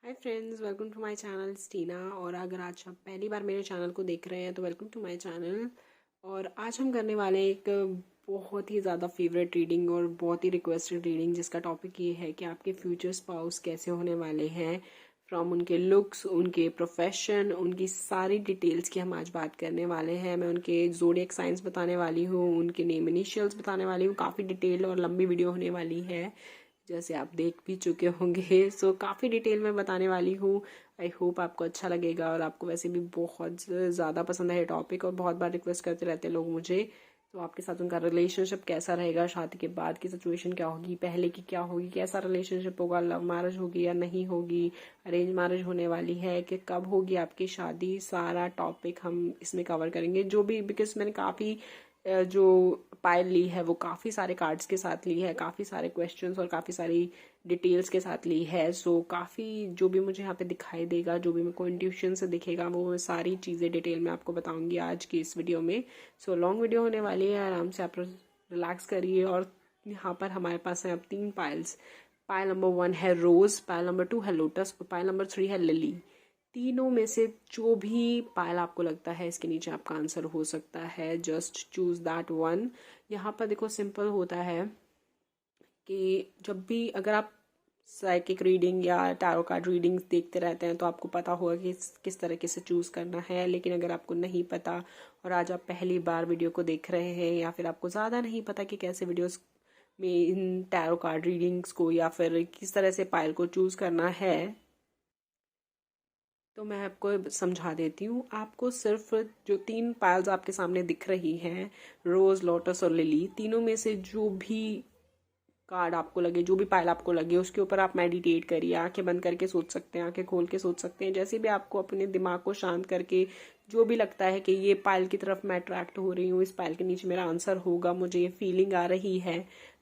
Hi friends, welcome to my channel Steena. और अगर आज आप पहली बार मेरे चैनल को देख रहे हैं तो वेलकम टू माय चैनल। और आज हम करने वाले हैं एक बहुत ही ज़्यादा फेवरेट रीडिंग और बहुत ही रिक्वेस्टेड रीडिंग, जिसका टॉपिक ये है कि आपके फ्यूचर स्पाउस कैसे होने वाले हैं। फ्रॉम उनके लुक्स, उनके प्रोफेशन, उनकी सारी डिटेल्स की हम आज बात करने वाले हैं। मैं उनके ज़ोडिएक साइंस बताने वाली हूँ, उनके नेम इनिशियल्स बताने वाली हूँ। काफ़ी डिटेल और लंबी वीडियो होने वाली है, जैसे आप देख भी चुके होंगे। सो काफ़ी डिटेल में बताने वाली हूँ। आई होप आपको अच्छा लगेगा, और आपको वैसे भी बहुत ज़्यादा पसंद है ये टॉपिक, और बहुत बार रिक्वेस्ट करते रहते हैं लोग मुझे। तो आपके साथ उनका रिलेशनशिप कैसा रहेगा, शादी के बाद की सिचुएशन क्या होगी, पहले की क्या होगी, कैसा रिलेशनशिप होगा, लव मैरिज होगी या नहीं होगी, अरेंज मैरिज होने वाली है कि कब होगी आपकी शादी, सारा टॉपिक हम इसमें कवर करेंगे। जो भी, बिकॉज मैंने काफ़ी जो पायल ली है वो काफ़ी सारे कार्ड्स के साथ ली है, काफ़ी सारे क्वेश्चंस और काफ़ी सारी डिटेल्स के साथ ली है। सो काफ़ी जो भी मुझे यहाँ पे दिखाई देगा, जो भी मेरे को इंट्यूशन से दिखेगा, वो मैं सारी चीज़ें डिटेल में आपको बताऊंगी आज की इस वीडियो में। सो लॉन्ग वीडियो होने वाली है, आराम से आप रिलैक्स करिए। और यहाँ पर हमारे पास है अब 3 पायल्स। पायल नंबर 1 है रोज, पायल नंबर 2 है लोटस और पायल नंबर 3 है लिली। तीनों में से जो भी पायल आपको लगता है इसके नीचे आपका आंसर हो सकता है। Just choose that one. यहाँ पर देखो, सिंपल होता है कि जब भी अगर आप साइकिक रीडिंग या टैरो कार्ड रीडिंग देखते रहते हैं तो आपको पता होगा कि किस तरीके से चूज़ करना है। लेकिन अगर आपको नहीं पता और आज आप पहली बार वीडियो को देख रहे हैं, या फिर आपको ज़्यादा नहीं पता कि कैसे वीडियोस में इन टैरो कार्ड रीडिंग्स को या फिर किस तरह से पायल को चूज़ करना है, तो मैं आपको समझा देती हूँ। आपको सिर्फ जो 3 पायल्स आपके सामने दिख रही हैं, रोज, लोटस और लिली, तीनों में से जो भी कार्ड आपको लगे, जो भी पायल आपको लगे, उसके ऊपर आप मेडिटेट करिए। आंखें बंद करके सोच सकते हैं, आंखें खोल के सोच सकते हैं, जैसे भी आपको अपने दिमाग को शांत करके जो भी लगता है कि ये पायल की तरफ मैं अट्रैक्ट हो रही हूँ, इस पायल के नीचे मेरा आंसर होगा, मुझे ये फीलिंग आ रही है,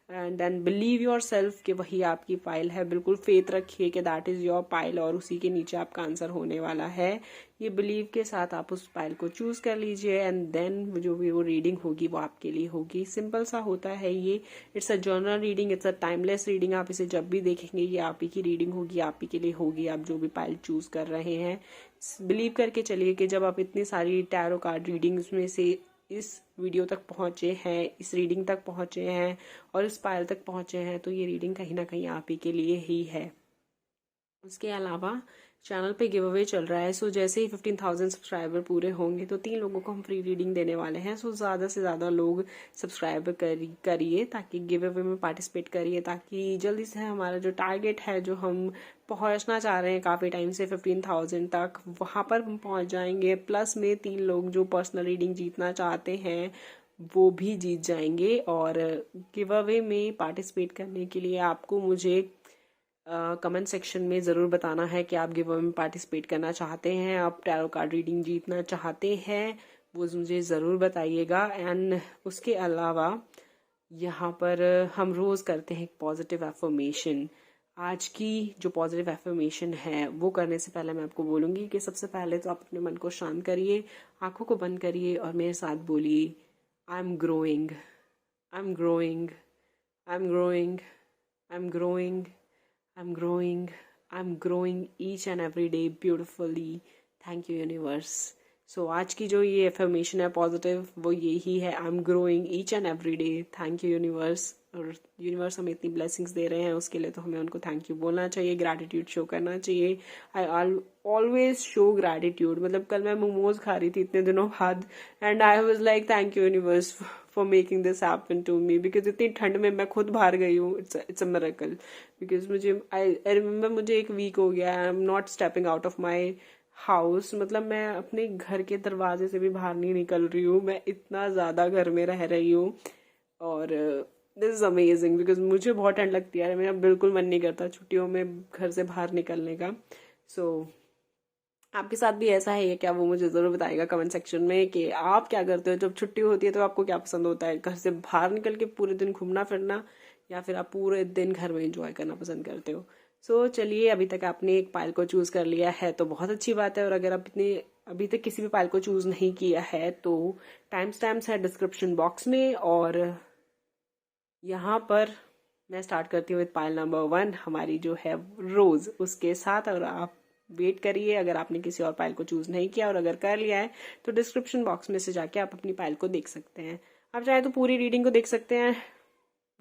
and then believe yourself कि वही आपकी पायल है। बिल्कुल फेथ रखिए कि दैट इज़ योर पायल और उसी के नीचे आपका आंसर होने वाला है। ये बिलीव के साथ आप उस पायल को चूज कर लीजिए, एंड देन जो भी वो रीडिंग होगी वो आपके लिए होगी। सिंपल सा होता है ये। It's a journal reading, it's a timeless reading. आप इसे जब भी देखेंगे ये आप ही की रीडिंग होगी, आप ही के लिए होगी, आप जो भी पायल चूज कर रहे हैं। बिलीव करके चलिए कि जब आप इतनी सारी टैरो कार्ड रीडिंग्स में से इस वीडियो तक पहुंचे हैं, इस रीडिंग तक पहुंचे हैं और इस पायल तक पहुंचे हैं, तो ये रीडिंग कहीं ना कहीं आप ही के लिए ही है। उसके अलावा चैनल पे गिव अवे चल रहा है। सो जैसे ही 15,000 सब्सक्राइबर पूरे होंगे तो 3 लोगों को हम फ्री रीडिंग देने वाले हैं। सो ज़्यादा से ज़्यादा लोग सब्सक्राइब करिए, ताकि गिव अवे में पार्टिसिपेट करिए, ताकि जल्दी से हमारा जो टारगेट है, जो हम पहुंचना चाह रहे हैं काफ़ी टाइम से 15,000 तक, वहाँ पर हम पहुंच जाएंगे। प्लस में 3 लोग जो पर्सनल रीडिंग जीतना चाहते हैं वो भी जीत जाएंगे। और गिव अवे में पार्टिसिपेट करने के लिए आपको मुझे कमेंट सेक्शन में ज़रूर बताना है कि आप गिव अवे में पार्टिसिपेट करना चाहते हैं, आप टैरो कार्ड रीडिंग जीतना चाहते हैं, वो मुझे ज़रूर बताइएगा। एंड उसके अलावा यहाँ पर हम रोज़ करते हैं एक पॉजिटिव एफर्मेशन। आज की जो पॉजिटिव एफर्मेशन है वो करने से पहले मैं आपको बोलूँगी कि सबसे पहले तो आप अपने मन को शांत करिए, आंखों को बंद करिए और मेरे साथ बोलिए, I am growing, I am growing, I am growing, I am growing, I'm growing. I'm growing each and every day beautifully. Thank you universe. So आज की जो ये एफर्मेशन है पॉजिटिव, वो यही है, I'm growing each and every day. Thank you universe. और universe हमें इतनी ब्लेसिंग्स दे रहे हैं, उसके लिए तो हमें उनको थैंक यू बोलना चाहिए, ग्रैटिट्यूड शो करना चाहिए। I always show gratitude. मतलब कल मैं मोमोज खा रही थी इतने दिनों बाद, and I was like thank you universe for making this happen to me, because इतनी ठंड में मैं खुद बाहर गई हूँ। It's a miracle. बिकॉज मुझे आई रिमेम्बर, मुझे 1 वीक हो गया, I am not stepping out of my house. मतलब मैं अपने घर के दरवाजे से भी बाहर नहीं निकल रही हूँ, मैं इतना ज़्यादा घर में रह रही हूँ। और दिस इज़ अमेजिंग, बिकॉज मुझे बहुत ठंड लगती है, मेरा बिल्कुल मन नहीं करता छुट्टियों में घर से बाहर निकलने का। सो आपके साथ भी ऐसा है क्या, वो मुझे ज़रूर बताइएगा कमेंट सेक्शन में कि आप क्या करते हो जब छुट्टी होती है, तो आपको क्या पसंद होता है, घर से बाहर निकल के पूरे दिन घूमना फिरना, या फिर आप पूरे दिन घर में एंजॉय करना पसंद करते हो। सो चलिए, अभी तक आपने एक पायल को चूज़ कर लिया है तो बहुत अच्छी बात है। और अगर आप इतने अभी तक किसी भी पायल को चूज़ नहीं किया है तो टाइम स्टैम्प्स है डिस्क्रिप्शन बॉक्स में, और यहाँ पर मैं स्टार्ट करती हूँ विद पाइल नंबर 1, हमारी जो है रोज उसके साथ। और आप वेट करिए, अगर आपने किसी और पाइल को चूज नहीं किया और अगर कर लिया है तो डिस्क्रिप्शन बॉक्स में से जाके आप अपनी पाइल को देख सकते हैं। आप चाहे तो पूरी रीडिंग को देख सकते हैं,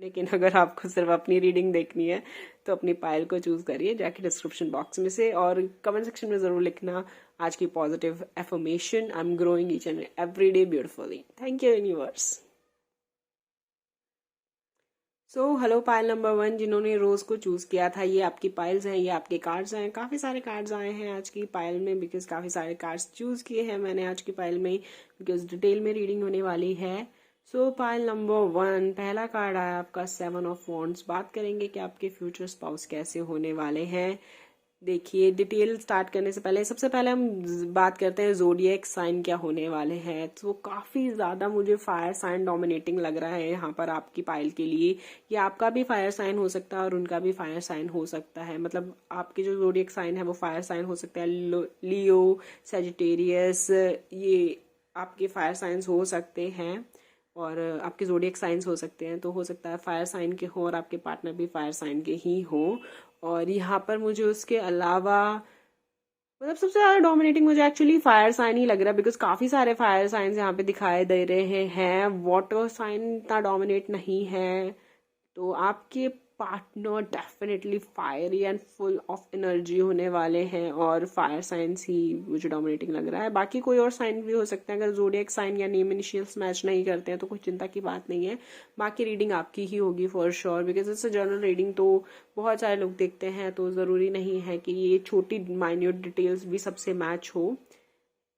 लेकिन अगर आपको सिर्फ अपनी रीडिंग देखनी है तो अपनी पाइल को चूज करिए जाके डिस्क्रिप्शन बॉक्स में से। और कमेंट सेक्शन में जरूर लिखना आज की positive affirmation, I am growing each and every day beautifully. Thank you universe. So hello pile number 1, जिन्होंने रोज को चूज किया था, ये आपकी पाइल्स हैं, ये आपके कार्ड्स हैं। काफी सारे कार्ड्स आए हैं आज की पाइल में बिकॉज काफी सारे कार्ड्स चूज किए हैं मैंने आज की पाइल में, बिकॉज डिटेल में रीडिंग होने वाली है। सो पाइल नंबर 1, पहला कार्ड आया आपका 7 ऑफ वॉन्ड्स। बात करेंगे कि आपके फ्यूचर स्पाउस कैसे होने वाले हैं। देखिए, डिटेल स्टार्ट करने से पहले सबसे पहले हम बात करते हैं ज़ोडिएक साइन क्या होने वाले हैं। तो काफ़ी ज़्यादा मुझे फायर साइन डोमिनेटिंग लग रहा है यहाँ पर आपकी पाइल के लिए। ये आपका भी फायर साइन हो सकता है और उनका भी फायर साइन हो सकता है। मतलब आपके जो ज़ोडिएक साइन है वो फायर साइन हो सकता है। लियो, सजिटेरियस, ये आपके फायर साइंस हो सकते हैं और आपके ज़ोडिएक साइंस हो सकते हैं। तो हो सकता है फायर साइन के हो और आपके पार्टनर भी फायर साइन के ही हो। और यहाँ पर मुझे उसके अलावा मतलब सबसे ज़्यादा डोमिनेटिंग मुझे एक्चुअली फायर साइन ही लग रहा है, बिकॉज काफ़ी सारे फायर साइंस यहाँ पे दिखाई दे रहे हैं। वाटर साइन इतना डोमिनेट नहीं है। तो आपके partner definitely fiery and full of energy होने वाले हैं और फायर साइंस ही मुझे डोमिनेटिंग लग रहा है। बाकी कोई और साइन भी हो सकता है। अगर ज़ोडिएक साइन या नेम इनिशियल्स मैच नहीं करते हैं तो कोई चिंता की बात नहीं है। बाकी रीडिंग आपकी ही होगी for sure, because it's a general reading. तो बहुत सारे लोग देखते हैं, तो ज़रूरी नहीं है कि ये छोटी माइन्यूट डिटेल्स भी सबसे मैच हो।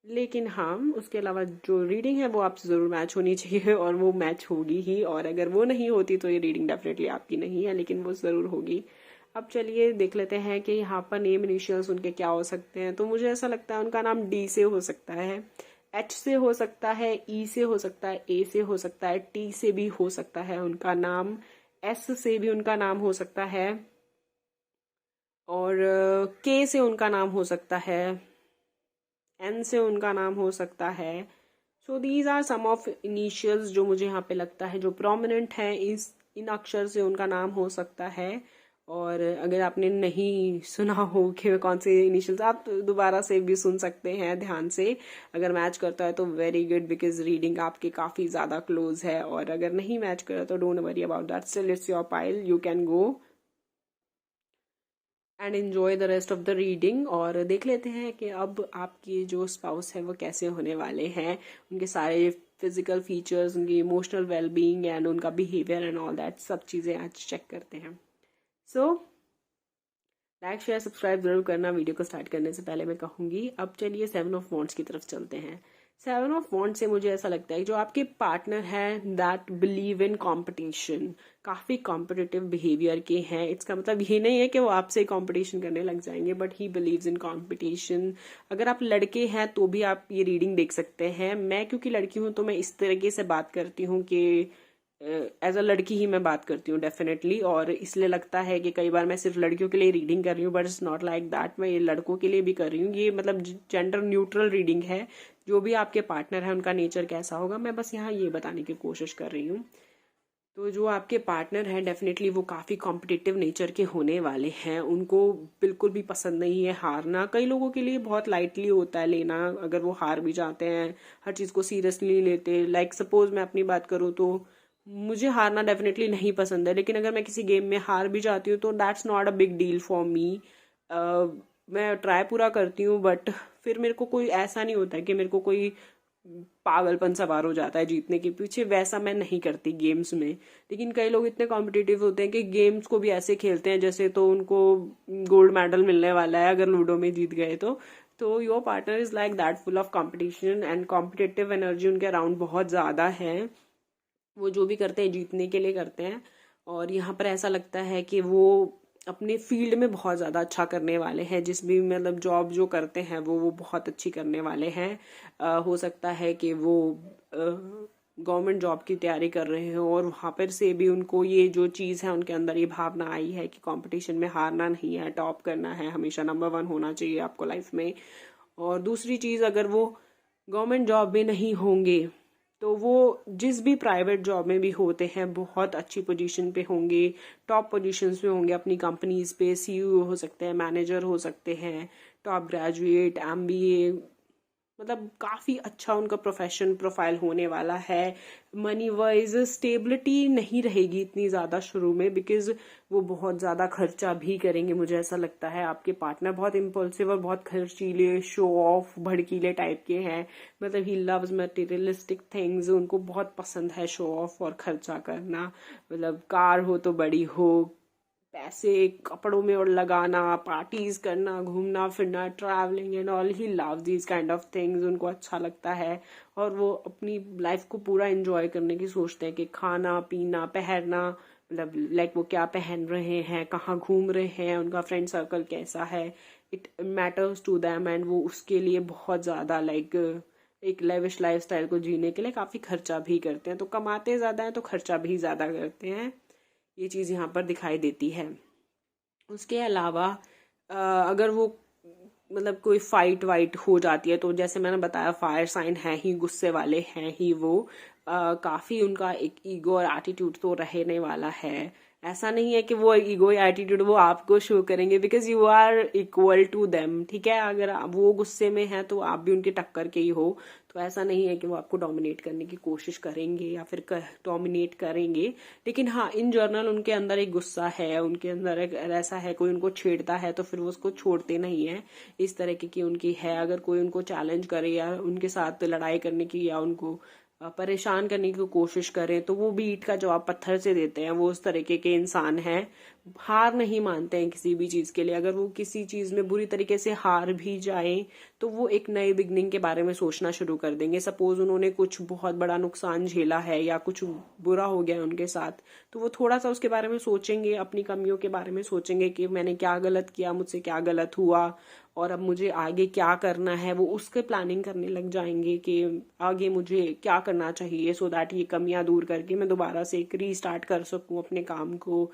लेकिन हाँ, उसके अलावा जो रीडिंग है वो आपसे ज़रूर मैच होनी चाहिए और वो मैच होगी ही। और अगर वो नहीं होती तो ये रीडिंग डेफिनेटली आपकी नहीं है, लेकिन वो ज़रूर होगी। अब चलिए देख लेते हैं कि यहाँ पर नेम इनिशियल्स उनके क्या हो सकते हैं। तो मुझे ऐसा लगता है उनका नाम डी से हो सकता है, एच से हो सकता है, ई से हो सकता है, ए से हो सकता है, टी से भी हो सकता है उनका नाम, एस से भी उनका नाम हो सकता है और के से उनका नाम हो सकता है, एन से उनका नाम हो सकता है। So these are some of initials जो मुझे यहाँ पे लगता है जो प्रोमिनेंट है। इन अक्षर से उनका नाम हो सकता है। और अगर आपने नहीं सुना हो कि कौन से इनिशियल्स, आप दोबारा से भी सुन सकते हैं ध्यान से। अगर मैच करता है तो वेरी गुड, बिकॉज रीडिंग आपके काफ़ी ज़्यादा क्लोज है। और अगर नहीं मैच कर रहा तो don't worry about that, still it's your pile, you can go and enjoy the rest of the reading. और देख लेते हैं कि अब आपकी जो स्पाउस है वो कैसे होने वाले हैं, उनके सारे फिजिकल फीचर्स, उनकी इमोशनल वेलबींग एंड उनका बिहेवियर एंड ऑल दैट, सब चीज़ें आज चेक करते हैं। सो लाइक शेयर सब्सक्राइब जरूर करना। वीडियो को स्टार्ट करने से पहले मैं कहूँगी। अब चलिए 7 ऑफ वॉन्ड्स की तरफ चलते हैं। 7 ऑफ वॉन्ड्स से मुझे ऐसा लगता है जो आपके पार्टनर है दैट बिलीव इन कॉम्पिटिशन, काफ़ी कॉम्पिटिटिव बिहेवियर के हैं। इसका मतलब ये नहीं है कि वो आपसे कॉम्पिटिशन करने लग जाएंगे, but he believes in competition. अगर आप लड़के हैं तो भी आप ये रीडिंग देख सकते हैं। मैं क्योंकि लड़की हूँ तो मैं इस तरीके से बात करती हूँ कि एज अ लड़की ही मैं बात करती हूँ डेफिनेटली। और इसलिए लगता है कि कई बार मैं सिर्फ लड़कियों के लिए रीडिंग कर रही हूँ, but it's not like that. मैं ये लड़कों के लिए भी कर रही हूँ। ये मतलब जेंडर न्यूट्रल रीडिंग है। जो भी आपके पार्टनर है उनका नेचर कैसा होगा, मैं बस यहाँ ये बताने की कोशिश कर रही हूँ। तो जो आपके पार्टनर हैं डेफिनेटली वो काफ़ी कॉम्पिटिटिव नेचर के होने वाले हैं। उनको बिल्कुल भी पसंद नहीं है हारना। कई लोगों के लिए बहुत लाइटली होता है लेना, अगर वो हार भी जाते हैं, हर चीज़ को सीरियसली लेते। लाइक सपोज मैं अपनी बात करूँ तो मुझे हारना डेफिनेटली नहीं पसंद है, लेकिन अगर मैं किसी गेम में हार भी जाती हूँ तो that's not a big deal for me. मैं ट्राई पूरा करती हूँ, बट फिर मेरे को कोई ऐसा नहीं होता है कि मेरे को कोई पागलपन सवार हो जाता है जीतने के पीछे। वैसा मैं नहीं करती गेम्स में। लेकिन कई लोग इतने कॉम्पिटिटिव होते हैं कि गेम्स को भी ऐसे खेलते हैं जैसे तो उनको गोल्ड मेडल मिलने वाला है अगर लूडो में जीत गए तो your partner is like that, full of competition and competitive energy उनके अराउंड बहुत ज़्यादा है। वो जो भी करते हैं जीतने के लिए करते हैं। और यहाँ पर ऐसा लगता है कि वो अपने फील्ड में बहुत ज़्यादा अच्छा करने वाले हैं। जिस भी मतलब जॉब जो करते हैं वो बहुत अच्छी करने वाले हैं। हो सकता है कि वो गवर्नमेंट जॉब की तैयारी कर रहे हो और वहाँ पर से भी उनको ये जो चीज़ है उनके अंदर ये भावना आई है कि कंपटीशन में हारना नहीं है, टॉप करना है, हमेशा नंबर 1 होना चाहिए आपको लाइफ में। और दूसरी चीज़, अगर वो गवर्नमेंट जॉब में नहीं होंगे तो वो जिस भी प्राइवेट जॉब में भी होते हैं बहुत अच्छी पोजीशन पे होंगे, टॉप पोजीशंस पे होंगे अपनी कंपनीज पे, सीईओ हो सकते हैं, मैनेजर हो सकते हैं, टॉप ग्रेजुएट, एमबीए, मतलब काफ़ी अच्छा उनका प्रोफेशन प्रोफाइल होने वाला है। मनी वाइज स्टेबिलिटी नहीं रहेगी इतनी ज़्यादा शुरू में, बिकॉज वो बहुत ज़्यादा खर्चा भी करेंगे। मुझे ऐसा लगता है आपके पार्टनर बहुत इम्पल्सिव और बहुत खर्चीले, शो ऑफ, भड़कीले टाइप के हैं। मतलब ही लव्स मटेरियलिस्टिक थिंग्स, उनको बहुत पसंद है शो ऑफ और खर्चा करना। मतलब कार हो तो बड़ी हो, पैसे कपड़ों में और लगाना, पार्टीज करना, घूमना फिरना, travelling and all, he love these kind of things, उनको अच्छा लगता है। और वो अपनी लाइफ को पूरा एंजॉय करने की सोचते हैं कि खाना पीना पहनना, मतलब लाइक वो क्या पहन रहे हैं, कहाँ घूम रहे हैं, उनका फ्रेंड सर्कल कैसा है, इट मैटर्स टू दैम। एंड वो उसके लिए बहुत ज़्यादा लाइक एक लेविश लाइफ स्टाइल को जीने के लिए काफ़ी खर्चा भी करते हैं। तो कमाते ज़्यादा हैं तो खर्चा भी ज़्यादा करते हैं, ये चीज़ यहाँ पर दिखाई देती है। उसके अलावा अगर वो मतलब कोई फाइट वाइट हो जाती है तो जैसे मैंने बताया फायर साइन है ही, गुस्से वाले हैं ही वो, काफ़ी उनका एक ईगो और एटीट्यूड तो रहने वाला है। ऐसा नहीं है कि वो ईगो या एटीट्यूड वो आपको शो करेंगे, because you are equal to them, ठीक है। अगर वो गुस्से में है तो आप भी उनके टक्कर के ही हो। तो ऐसा नहीं है कि वो आपको डोमिनेट करने की कोशिश करेंगे या फिर डोमिनेट करेंगे। लेकिन हाँ, इन जर्नल उनके अंदर एक गुस्सा है, उनके अंदर एक ऐसा है, कोई उनको छेड़ता है तो फिर वो उसको छोड़ते नहीं है, इस तरह की उनकी है। अगर कोई उनको चैलेंज करे या उनके साथ लड़ाई करने की या उनको परेशान करने की कोशिश करें तो वो भी ईंट का जवाब पत्थर से देते हैं। वो उस तरीके के इंसान हैं, हार नहीं मानते हैं किसी भी चीज के लिए। अगर वो किसी चीज में बुरी तरीके से हार भी जाएं तो वो एक नए बिगनिंग के बारे में सोचना शुरू कर देंगे। सपोज उन्होंने कुछ बहुत बड़ा नुकसान झेला है या कुछ बुरा हो गया है उनके साथ, तो वो थोड़ा सा उसके बारे में सोचेंगे, अपनी कमियों के बारे में सोचेंगे कि मैंने क्या गलत किया, मुझसे क्या गलत हुआ और अब मुझे आगे क्या करना है। वो उसके प्लानिंग करने लग जाएंगे कि आगे मुझे क्या करना चाहिए, सो दैट ये कमियां दूर करके मैं दोबारा से एक रीस्टार्ट कर सकूं अपने काम को।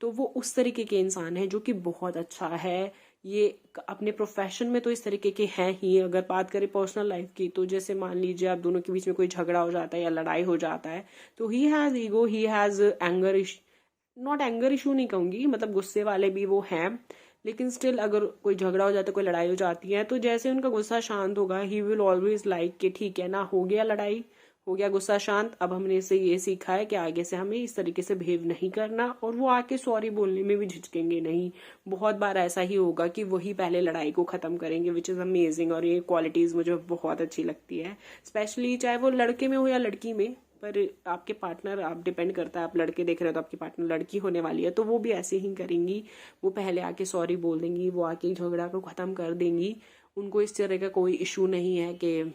तो वो उस तरीके के इंसान है जो कि बहुत अच्छा है। ये अपने प्रोफेशन में तो इस तरीके के हैं ही। अगर बात करें पर्सनल लाइफ की, तो जैसे मान लीजिए आप दोनों के बीच में कोई झगड़ा हो जाता है या लड़ाई हो जाता है, तो he has ego, he has anger, not anger issue नहीं कहूंगी, मतलब गुस्से वाले भी वो हैं। लेकिन स्टिल अगर कोई झगड़ा हो जाता है, कोई लड़ाई हो जाती है, तो जैसे उनका गुस्सा शांत होगा, ही विल ऑलवेज लाइक कि ठीक है ना, हो गया लड़ाई, हो गया गुस्सा शांत, अब हमने इससे ये सीखा है कि आगे से हमें इस तरीके से बिहेव नहीं करना। और वो आके सॉरी बोलने में भी झिझकेंगे नहीं। बहुत बार ऐसा ही होगा कि वही पहले लड़ाई को खत्म करेंगे, विच इज अमेजिंग। और ये क्वालिटीज मुझे बहुत अच्छी लगती है, स्पेशली चाहे वो लड़के में हो या लड़की में। पर आपके पार्टनर, आप डिपेंड करता है, आप लड़के देख रहे हो तो आपकी पार्टनर लड़की होने वाली है तो वो भी ऐसे ही करेंगी। वो पहले आके सॉरी बोल देंगी, वो आके झगड़ा को खत्म कर देंगी। उनको इस तरह का कोई इशू नहीं है कि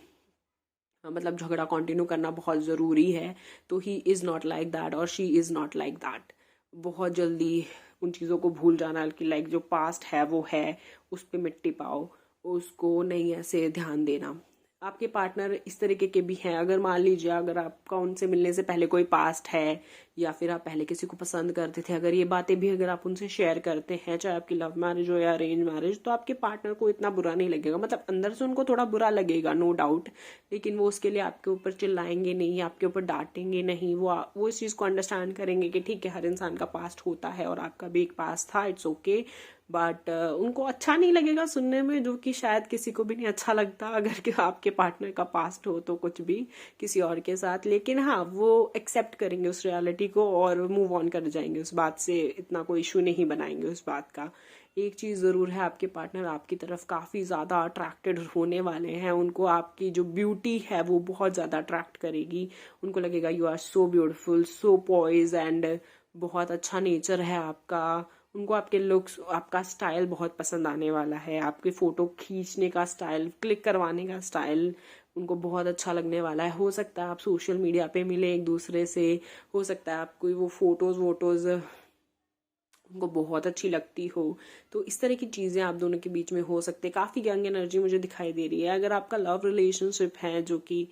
मतलब झगड़ा कंटिन्यू करना बहुत ज़रूरी है। तो he is not like that और she is not like that. बहुत जल्दी उन चीज़ों को भूल जाना कि लाइक जो पास्ट है वो है, उस पर मिट्टी पाओ, उसको नहीं ऐसे ध्यान देना। आपके पार्टनर इस तरीके के भी हैं। अगर मान लीजिए अगर आपका उनसे मिलने से पहले कोई पास्ट है या फिर आप पहले किसी को पसंद करते थे, अगर ये बातें भी अगर आप उनसे शेयर करते हैं, चाहे आपकी लव मैरिज हो या अरेंज मैरिज, तो आपके पार्टनर को इतना बुरा नहीं लगेगा। मतलब अंदर से उनको थोड़ा बुरा लगेगा, नो डाउट, लेकिन वो उसके लिए आपके ऊपर चिल्लाएंगे नहीं, आपके ऊपर डांटेंगे नहीं। वो इस चीज़ को अंडरस्टैंड करेंगे कि ठीक है, हर इंसान का पास्ट होता है और आपका भी एक पास्ट था, इट्स ओके। बट उनको अच्छा नहीं लगेगा सुनने में, जो कि शायद किसी को भी नहीं अच्छा लगता अगर कि आपके पार्टनर का पास्ट हो तो कुछ भी किसी और के साथ। लेकिन हाँ, वो एक्सेप्ट करेंगे उस रियलिटी को और मूव ऑन कर जाएंगे उस बात से, इतना कोई इशू नहीं बनाएंगे उस बात का। एक चीज़ ज़रूर है, आपके पार्टनर आपकी तरफ काफ़ी ज़्यादा अट्रैक्टेड होने वाले हैं। उनको आपकी जो ब्यूटी है वो बहुत ज़्यादा अट्रैक्ट करेगी। उनको लगेगा you are so beautiful, so poise, and बहुत अच्छा नेचर है आपका। उनको आपके लुक्स, आपका स्टाइल बहुत पसंद आने वाला है। आपके फोटो खींचने का स्टाइल, क्लिक करवाने का स्टाइल उनको बहुत अच्छा लगने वाला है। हो सकता है आप सोशल मीडिया पे मिले एक दूसरे से, हो सकता है आपको वो फोटोज वोटोज उनको बहुत अच्छी लगती हो। तो इस तरह की चीज़ें आप दोनों के बीच में हो सकते हैं। काफ़ी यंग एनर्जी मुझे दिखाई दे रही है। अगर आपका लव रिलेशनशिप है, जो कि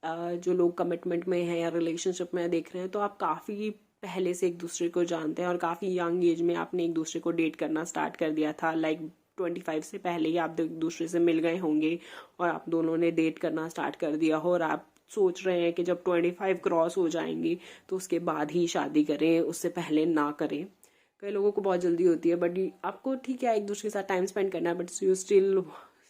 जो लोग कमिटमेंट में है या रिलेशनशिप में देख रहे हैं, तो आप काफ़ी पहले से एक दूसरे को जानते हैं और काफ़ी यंग एज में आपने एक दूसरे को डेट करना स्टार्ट कर दिया था। लाइक 25 से पहले ही आप एक दूसरे से मिल गए होंगे और आप दोनों ने डेट करना स्टार्ट कर दिया हो और आप सोच रहे हैं कि जब 25 क्रॉस हो जाएंगी तो उसके बाद ही शादी करें, उससे पहले ना करें। कई लोगों को बहुत जल्दी होती है, बट आपको ठीक है एक दूसरे के साथ टाइम स्पेंड करना है, but you still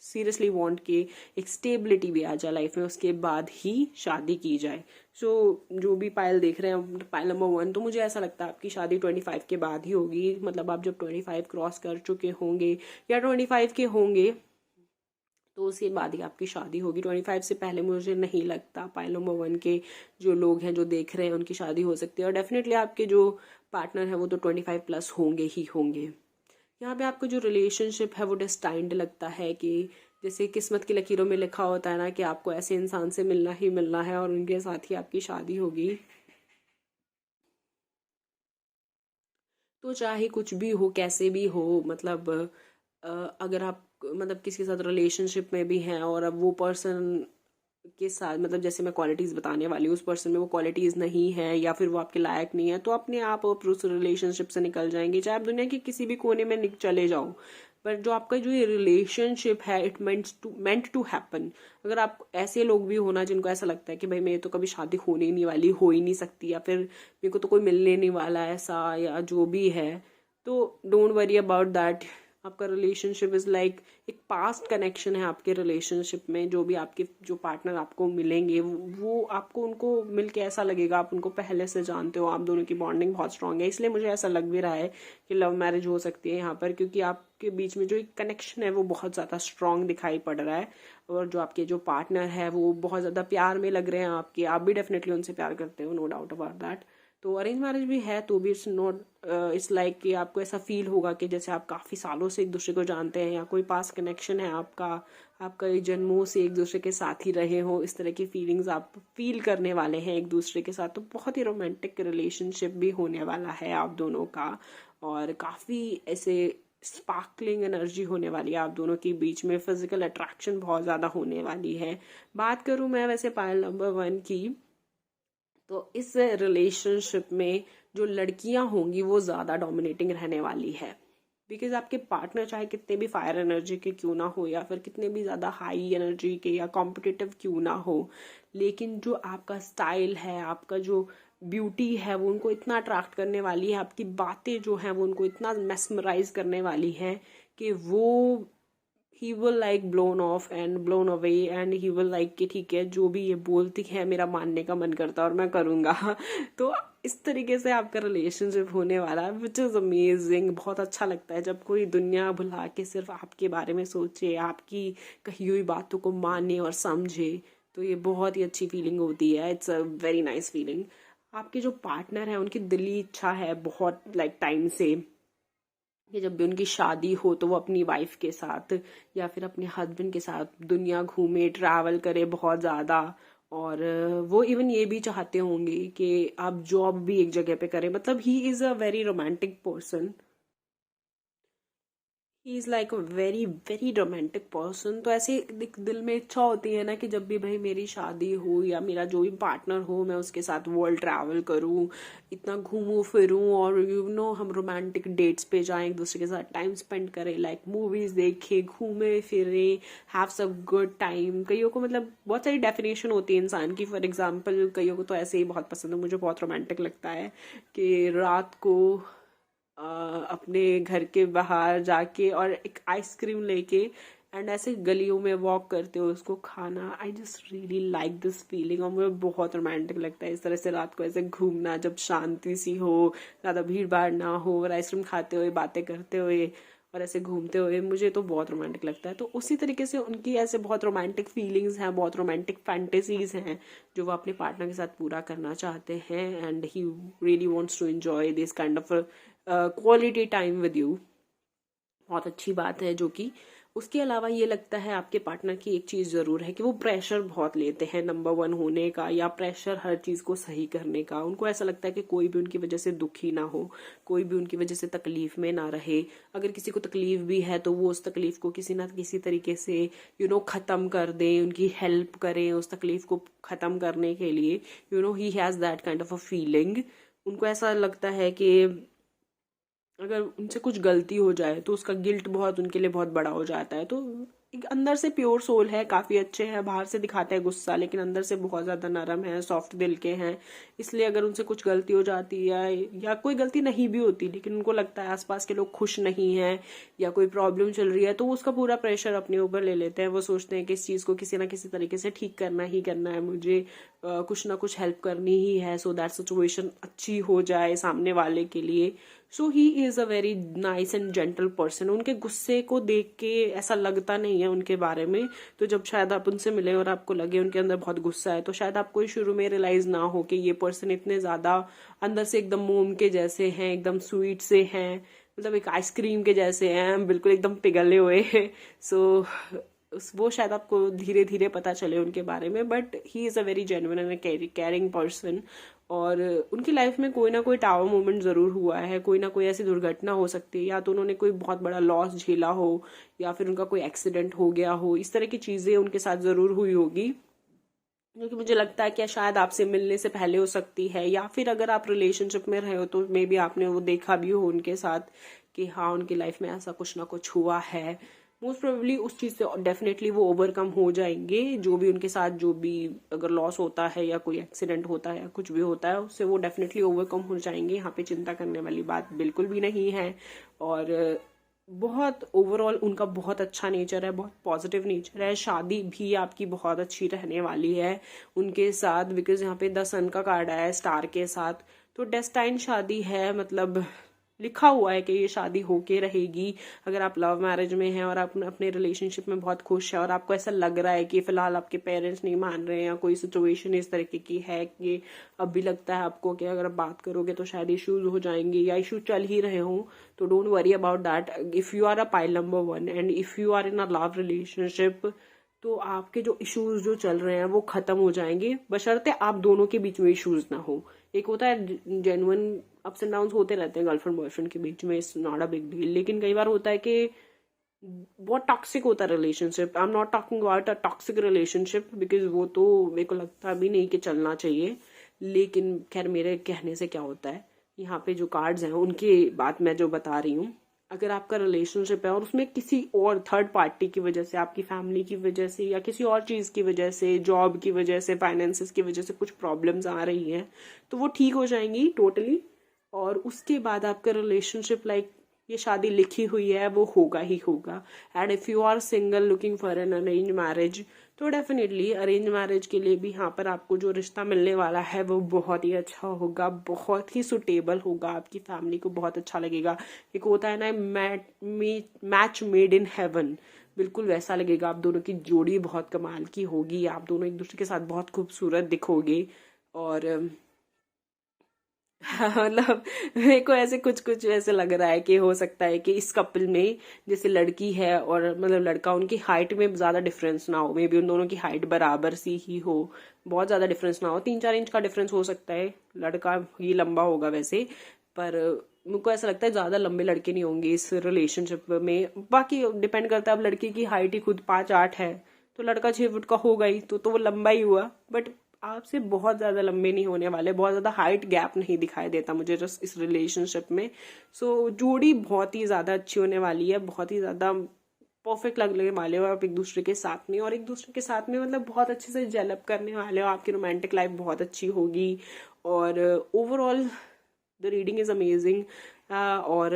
seriously want कि एक स्टेबिलिटी भी आ जाए लाइफ में, उसके बाद ही शादी की जाए। सो जो भी पायल देख रहे हैं, पायल नंबर 1, तो मुझे ऐसा लगता है आपकी शादी 25 के बाद ही होगी। मतलब आप जब 25 क्रॉस कर चुके होंगे या 25 के होंगे तो उसके बाद ही आपकी शादी होगी। 25 से पहले मुझे नहीं लगता पायल नंबर 1 के जो लोग हैं, जो देख रहे हैं, उनकी शादी हो सकती है। और डेफिनेटली आपके जो पार्टनर है वो तो 25 प्लस होंगे ही होंगे। यहाँ पे आपका जो रिलेशनशिप है वो डेस्टाइंड लगता है कि जैसे किस्मत की लकीरों में लिखा होता है ना कि आपको ऐसे इंसान से मिलना ही मिलना है और उनके साथ ही आपकी शादी होगी। तो चाहे कुछ भी हो, कैसे भी हो, मतलब अगर आप मतलब किसी के साथ रिलेशनशिप में भी हैं और अब वो पर्सन के साथ, मतलब जैसे मैं क्वालिटीज बताने वाली हूँ, उस पर्सन में वो क्वालिटीज नहीं है या फिर वो आपके लायक नहीं है, तो अपने आप उस रिलेशनशिप से निकल जाएंगे, चाहे आप दुनिया के किसी भी कोने में चले जाओ। पर जो आपका जो ये रिलेशनशिप है, इट मेंट टू हैपन। अगर आप ऐसे लोग भी होना जिनको ऐसा लगता है कि भाई मेरी तो कभी शादी होने ही नहीं वाली, हो ही नहीं सकती, या फिर मेरे को तो कोई मिलने नहीं वाला ऐसा, या जो भी है, तो डोंट वरी अबाउट दैट। आपका रिलेशनशिप इज लाइक एक पास्ट कनेक्शन है आपके रिलेशनशिप में। जो भी आपके जो पार्टनर आपको मिलेंगे वो आपको उनको मिलके ऐसा लगेगा आप उनको पहले से जानते हो, आप दोनों की बॉन्डिंग बहुत स्ट्रांग है। इसलिए मुझे ऐसा लग भी रहा है कि लव मैरिज हो सकती है यहाँ पर, क्योंकि आपके बीच में जो एक कनेक्शन है वो बहुत ज़्यादा स्ट्रांग दिखाई पड़ रहा है। और जो आपके जो पार्टनर है वो बहुत ज़्यादा प्यार में लग रहे हैं आपके, आप भी डेफिनेटली उनसे प्यार करते हो, नो डाउट अबाउट दैट। तो अरेंज मैरिज भी है तो भी इट्स नॉट, इट्स लाइक कि आपको ऐसा फील होगा कि जैसे आप काफ़ी सालों से एक दूसरे को जानते हैं या कोई पास कनेक्शन है आपका, आपका जन्मों से एक दूसरे के साथ ही रहे हो, इस तरह की फीलिंग्स आप फील करने वाले हैं एक दूसरे के साथ। तो बहुत ही रोमांटिक रिलेशनशिप भी होने वाला है आप दोनों का, और काफ़ी ऐसे स्पार्कलिंग एनर्जी होने वाली है आप दोनों के बीच में, फिजिकल अट्रैक्शन बहुत ज़्यादा होने वाली है। बात करूँ मैं वैसे पायल नंबर 1 की, तो इस रिलेशनशिप में जो लड़कियां होंगी वो ज़्यादा डोमिनेटिंग रहने वाली है। बिकॉज आपके पार्टनर चाहे कितने भी फायर एनर्जी के क्यों ना हो, या फिर कितने भी ज़्यादा हाई एनर्जी के या कॉम्पिटिटिव क्यों ना हो, लेकिन जो आपका स्टाइल है, आपका जो ब्यूटी है, वो उनको इतना अट्रैक्ट करने वाली है, आपकी बातें जो हैं वो उनको इतना मेस्मराइज करने वाली है कि वो he will like blown of and blown away, and he will like कि ठीक है जो भी ये बोलती है मेरा मानने का मन करता है और मैं करूँगा। तो इस तरीके से आपका रिलेशनशिप होने वाला है, विच इज़ अमेजिंग। बहुत अच्छा लगता है जब कोई दुनिया भुला के सिर्फ आपके बारे में सोचे, आपकी कही हुई बातों को माने और समझे, तो ये बहुत ही अच्छी फीलिंग होती है। It's a very nice feeling. आपके जो पार्टनर है उनकी दिली इच्छा है बहुत लाइक टाइम से कि जब भी उनकी शादी हो तो वो अपनी वाइफ के साथ या फिर अपने हस्बैंड के साथ दुनिया घूमे, ट्रैवल करे बहुत ज़्यादा। और वो इवन ये भी चाहते होंगे कि आप जॉब भी एक जगह पे करें। मतलब he is a very romantic person, he is like a very very romantic person. तो ऐसे दिल में इच्छा होती है ना कि जब भी भाई मेरी शादी हो या मेरा जो भी पार्टनर हो, मैं उसके साथ वर्ल्ड ट्रैवल करूं, इतना घूमूं फिरूं, और यू नो हम रोमांटिक डेट्स पे जाएं, एक दूसरे के साथ टाइम स्पेंड करें, लाइक मूवीज देखें, घूमे फिरे, हैव सम गुड टाइम। कईयों को मतलब बहुत सारी डेफिनेशन होती है इंसान की। फॉर एग्जाम्पल कईयों को तो ऐसे ही बहुत पसंद है, मुझे बहुत रोमांटिक लगता है कि रात को अपने घर के बाहर जाके और एक आइसक्रीम लेके एंड ऐसे गलियों में वॉक करते हो उसको खाना। I just really like this feeling, और मुझे बहुत रोमांटिक लगता है इस तरह से रात को ऐसे घूमना, जब शांति सी हो, ज़्यादा भीड़ भाड़ ना हो, और आइसक्रीम खाते हुए, बातें करते हुए और ऐसे घूमते हुए, मुझे तो बहुत रोमांटिक लगता है। तो उसी तरीके से उनकी ऐसे बहुत रोमांटिक फीलिंग्स हैं, बहुत रोमांटिक फैंटेसीज हैं जो वो अपने पार्टनर के साथ पूरा करना चाहते हैं, and he really wants to enjoy this kind of quality time with you. बहुत अच्छी बात है। जो कि उसके अलावा ये लगता है आपके पार्टनर की एक चीज़ ज़रूर है कि वो प्रेशर बहुत लेते हैं नंबर 1 होने का, या प्रेशर हर चीज़ को सही करने का। उनको ऐसा लगता है कि कोई भी उनकी वजह से दुखी ना हो, कोई भी उनकी वजह से तकलीफ में ना रहे। अगर किसी को तकलीफ भी है तो वो उस तकलीफ को किसी ना किसी तरीके से ख़त्म कर दें, उनकी हेल्प करें उस तकलीफ को ख़त्म करने के लिए। He has that kind of a feeling. उनको ऐसा लगता है कि अगर उनसे कुछ गलती हो जाए तो उसका गिल्ट बहुत उनके लिए बहुत बड़ा हो जाता है। तो एक अंदर से प्योर सोल है, काफी अच्छे हैं, बाहर से दिखाते हैं गुस्सा लेकिन अंदर से बहुत ज्यादा नरम है, सॉफ्ट दिल के हैं। इसलिए अगर उनसे कुछ गलती हो जाती है या कोई गलती नहीं भी होती लेकिन उनको लगता है आसपास के लोग खुश नहीं हैं या कोई प्रॉब्लम चल रही है तो उसका पूरा प्रेशर अपने ऊपर ले लेते हैं। वो सोचते हैं कि इस चीज को किसी ना किसी तरीके से ठीक करना ही करना है, मुझे कुछ ना कुछ हेल्प करनी ही है सो दैट सिचुएशन अच्छी हो जाए सामने वाले के लिए। So he is a very nice and gentle person. उनके गुस्से को देख के ऐसा लगता नहीं है उनके बारे में। तो जब शायद आप उनसे मिले और आपको लगे उनके अंदर बहुत गुस्सा है तो शायद आपको शुरू में रियलाइज ना हो कि ये पर्सन इतने ज्यादा अंदर से एकदम मोम के जैसे हैं, एकदम स्वीट से हैं, मतलब एक आइसक्रीम के जैसे हैं, बिल्कुल एकदम पिघले हुए हैं। सो वो शायद आपको धीरे धीरे पता चले उनके बारे में, but he is a very genuine and caring person. और उनकी लाइफ में कोई ना कोई टावर मोमेंट ज़रूर हुआ है, कोई ना कोई ऐसी दुर्घटना हो सकती है, या तो उन्होंने कोई बहुत बड़ा लॉस झेला हो या फिर उनका कोई एक्सीडेंट हो गया हो, इस तरह की चीज़ें उनके साथ ज़रूर हुई होगी क्योंकि मुझे लगता है कि शायद आपसे मिलने से पहले हो सकती है, या फिर अगर आप रिलेशनशिप में रहे हो तो मे बी आपने वो देखा भी हो उनके साथ कि हाँ उनकी लाइफ में ऐसा कुछ ना कुछ हुआ है। मोस्ट प्रोबेबली उस चीज़ से डेफिनेटली वो ओवरकम हो जाएंगे, जो भी उनके साथ जो भी अगर लॉस होता है या कोई एक्सीडेंट होता है या कुछ भी होता है उससे वो डेफिनेटली ओवरकम हो जाएंगे। यहाँ पे चिंता करने वाली बात बिल्कुल भी नहीं है। और बहुत ओवरऑल उनका बहुत अच्छा नेचर है, बहुत पॉजिटिव नेचर है। शादी भी आपकी बहुत अच्छी रहने वाली है उनके साथ, बिकॉज यहाँ पे 10 सन का कार्ड आया है स्टार के साथ। तो डेस्टाइन शादी है, मतलब लिखा हुआ है कि ये शादी होके रहेगी। अगर आप लव मैरिज में हैं और आप अपने रिलेशनशिप में बहुत खुश है और आपको ऐसा लग रहा है कि फिलहाल आपके पेरेंट्स नहीं मान रहे हैं या कोई सिचुएशन इस तरीके की है कि अब भी लगता है आपको कि अगर आप बात करोगे तो शायद इश्यूज हो जाएंगे या इश्यूज चल ही रहे हों, तो don't worry about that. If you are a pile number 1 and if you are in a love relationship तो आपके जो इश्यूज जो चल रहे हैं वो खत्म हो जाएंगे, बशर्ते आप दोनों के बीच में इश्यूज ना हो। एक होता है जेन्युइन अप्स एंड डाउन्स होते रहते हैं गर्लफ्रेंड बॉयफ्रेंड के बीच में, it's not a big deal, लेकिन कई बार होता है कि बहुत टॉक्सिक होता है relationship. I am not talking about a toxic relationship because वो तो मेरे को लगता भी नहीं कि चलना चाहिए, लेकिन खैर मेरे कहने से क्या होता है, यहाँ पे जो कार्ड्स हैं उनकी बात मैं जो बता रही हूँ। अगर आपका रिलेशनशिप है और उसमें किसी और थर्ड पार्टी की वजह से, आपकी फैमिली की वजह से या किसी और चीज़ की वजह से, जॉब की वजह से, फाइनेंसिस की वजह से कुछ प्रॉब्लम्स आ रही हैं तो वो ठीक हो जाएंगी टोटली। और उसके बाद आपका रिलेशनशिप लाइक ये शादी लिखी हुई है वो होगा ही होगा। And if you are single looking for an arrange marriage तो डेफिनेटली अरेंज मैरिज के लिए भी यहाँ पर आपको जो रिश्ता मिलने वाला है वो बहुत ही अच्छा होगा, बहुत ही सुटेबल होगा, आपकी फैमिली को बहुत अच्छा लगेगा। एक होता है ना मैच मेड इन हेवन, बिल्कुल वैसा लगेगा। आप दोनों की जोड़ी बहुत कमाल की होगी, आप दोनों एक दूसरे के साथ बहुत खूबसूरत दिखोगे। और मतलब मेरे को ऐसे कुछ कुछ ऐसे लग रहा है कि हो सकता है कि इस कपल में जैसे लड़की है और मतलब लड़का, उनकी हाइट में ज्यादा डिफरेंस ना हो, मे बी उन दोनों की हाइट बराबर सी ही हो, बहुत ज्यादा डिफरेंस ना हो, 3-4 इंच का डिफरेंस हो सकता है। लड़का ही लंबा होगा वैसे, पर मेरे को ऐसा लगता है ज्यादा लंबे लड़के नहीं होंगे इस रिलेशनशिप में। बाकी डिपेंड करता है, अब लड़की की हाइट ही खुद 5'8" है तो लड़का 6 फुट का होगा ही, तो वो लंबा ही हुआ। बट आपसे बहुत ज्यादा लंबे नहीं होने वाले, बहुत ज्यादा हाइट गैप नहीं दिखाई देता मुझे जस्ट इस रिलेशनशिप में। सो जोड़ी बहुत ही ज्यादा अच्छी होने वाली है, बहुत ही ज्यादा परफेक्ट लगने वाले हो आप एक दूसरे के साथ में, और एक दूसरे के साथ में मतलब बहुत अच्छे से जेलअप करने वाले हो, आपकी रोमांटिक लाइफ बहुत अच्छी होगी। और overall the reading is amazing. और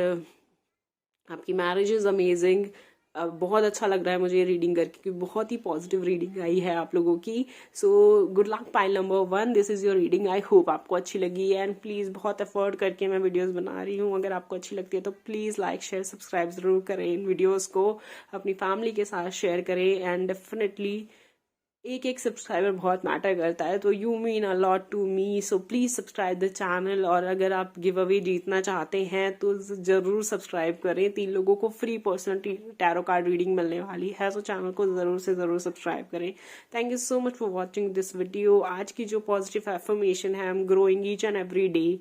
आपकी मैरिज इज अमेजिंग। बहुत अच्छा लग रहा है मुझे ये रीडिंग करके क्योंकि बहुत ही पॉजिटिव रीडिंग आई है आप लोगों की। So good luck pile number 1, this is your reading. I hope आपको अच्छी लगी है एंड प्लीज बहुत एफर्ट करके मैं वीडियोस बना रही हूँ, अगर आपको अच्छी लगती है तो प्लीज लाइक शेयर सब्सक्राइब जरूर करें, इन वीडियोस को अपनी फैमिली के साथ शेयर करें। एंड डेफिनेटली एक एक सब्सक्राइबर बहुत मैटर करता है, तो you mean a lot to me, so please subscribe the channel. और अगर आप गिव अवे जीतना चाहते हैं तो जरूर सब्सक्राइब करें, 3 लोगों को free personal tarot card reading मिलने वाली है, सो चैनल को जरूर से जरूर सब्सक्राइब करें। Thank you so much for watching this video. आज की जो पॉजिटिव एफर्मेशन है, I am growing each and every day.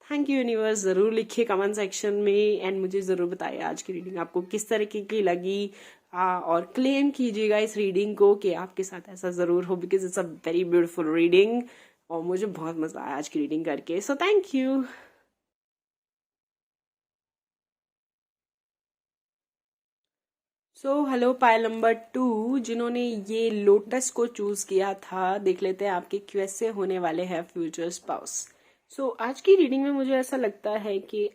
Thank you universe, जरूर लिखिए कमेंट सेक्शन में एंड मुझे जरूर बताइए आज की रीडिंग आपको किस तरीके की लगी। और क्लेम कीजिएगा इस रीडिंग को कि आपके साथ ऐसा जरूर हो, because it's a very beautiful reading और मुझे बहुत मजा आया आज की रीडिंग करके। सो thank you. Hello pile number 2 जिन्होंने ये लोटस को चूज किया था, देख लेते हैं आपके कैसे होने वाले हैं फ्यूचर स्पाउस। आज की रीडिंग में मुझे ऐसा लगता है कि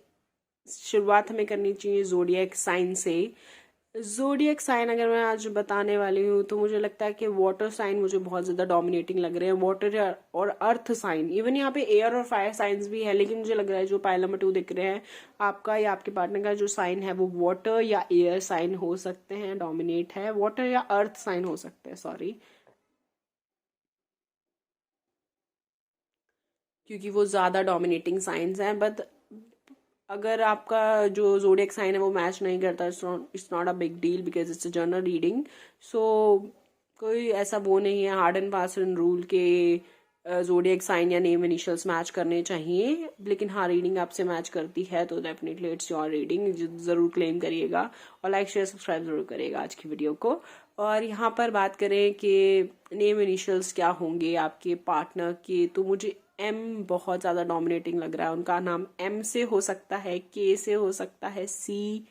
शुरुआत हमें करनी चाहिए जोडियक साइन से। जोडियक साइन अगर मैं आज बताने वाली हूँ तो मुझे लगता है कि वाटर साइन मुझे बहुत ज्यादा डोमिनेटिंग लग रहे हैं, वाटर और अर्थ साइन, इवन यहाँ पे एयर और फायर साइंस भी है, लेकिन मुझे लग रहा है जो पाइल नंबर 2 दिख रहे हैं आपका या आपके पार्टनर का जो साइन है वो वाटर या एयर साइन हो सकते हैं, डोमिनेट है, वाटर या अर्थ साइन हो सकते हैं, सॉरी, क्योंकि वो ज्यादा डोमिनेटिंग साइंस हैं। बट अगर आपका जो जोडियक साइन है वो मैच नहीं करता, it's not a big deal because it's a general reading. So कोई ऐसा वो नहीं है हार्ड एंड फास्ट रूल के जोडियक साइन या नेम इनिशियल्स मैच करने चाहिए, लेकिन हाँ रीडिंग आपसे मैच करती है तो डेफिनेटली इट्स योर रीडिंग, जरूर क्लेम करिएगा और लाइक शेयर सब्सक्राइब जरूर करिएगा आज की वीडियो को। और यहाँ पर बात करें कि नेम इनिशियल्स क्या होंगे आपके पार्टनर के, तो मुझे एम बहुत ज्यादा डोमिनेटिंग लग रहा है। उनका नाम एम से हो सकता है, के से हो सकता है, सी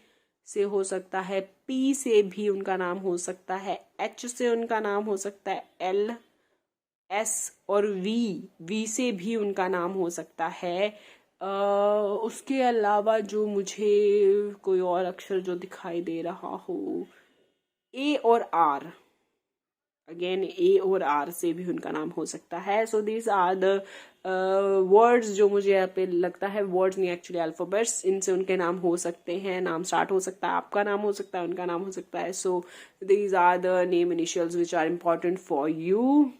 से हो सकता है, पी से भी उनका नाम हो सकता है, एच से उनका नाम हो सकता है, एल, एस और वी से भी उनका नाम हो सकता है। उसके अलावा जो मुझे कोई और अक्षर जो दिखाई दे रहा हो, ए और आर, अगेन ए और आर से भी उनका नाम हो सकता है। So these are the words जो मुझे यहाँ पे लगता है, वर्ड्स नहीं एक्चुअली अल्फाबेट्स, इनसे उनके नाम हो सकते हैं, नाम स्टार्ट हो सकता है, आपका नाम हो सकता है, उनका नाम हो सकता है। So these are the name initials which are important for you.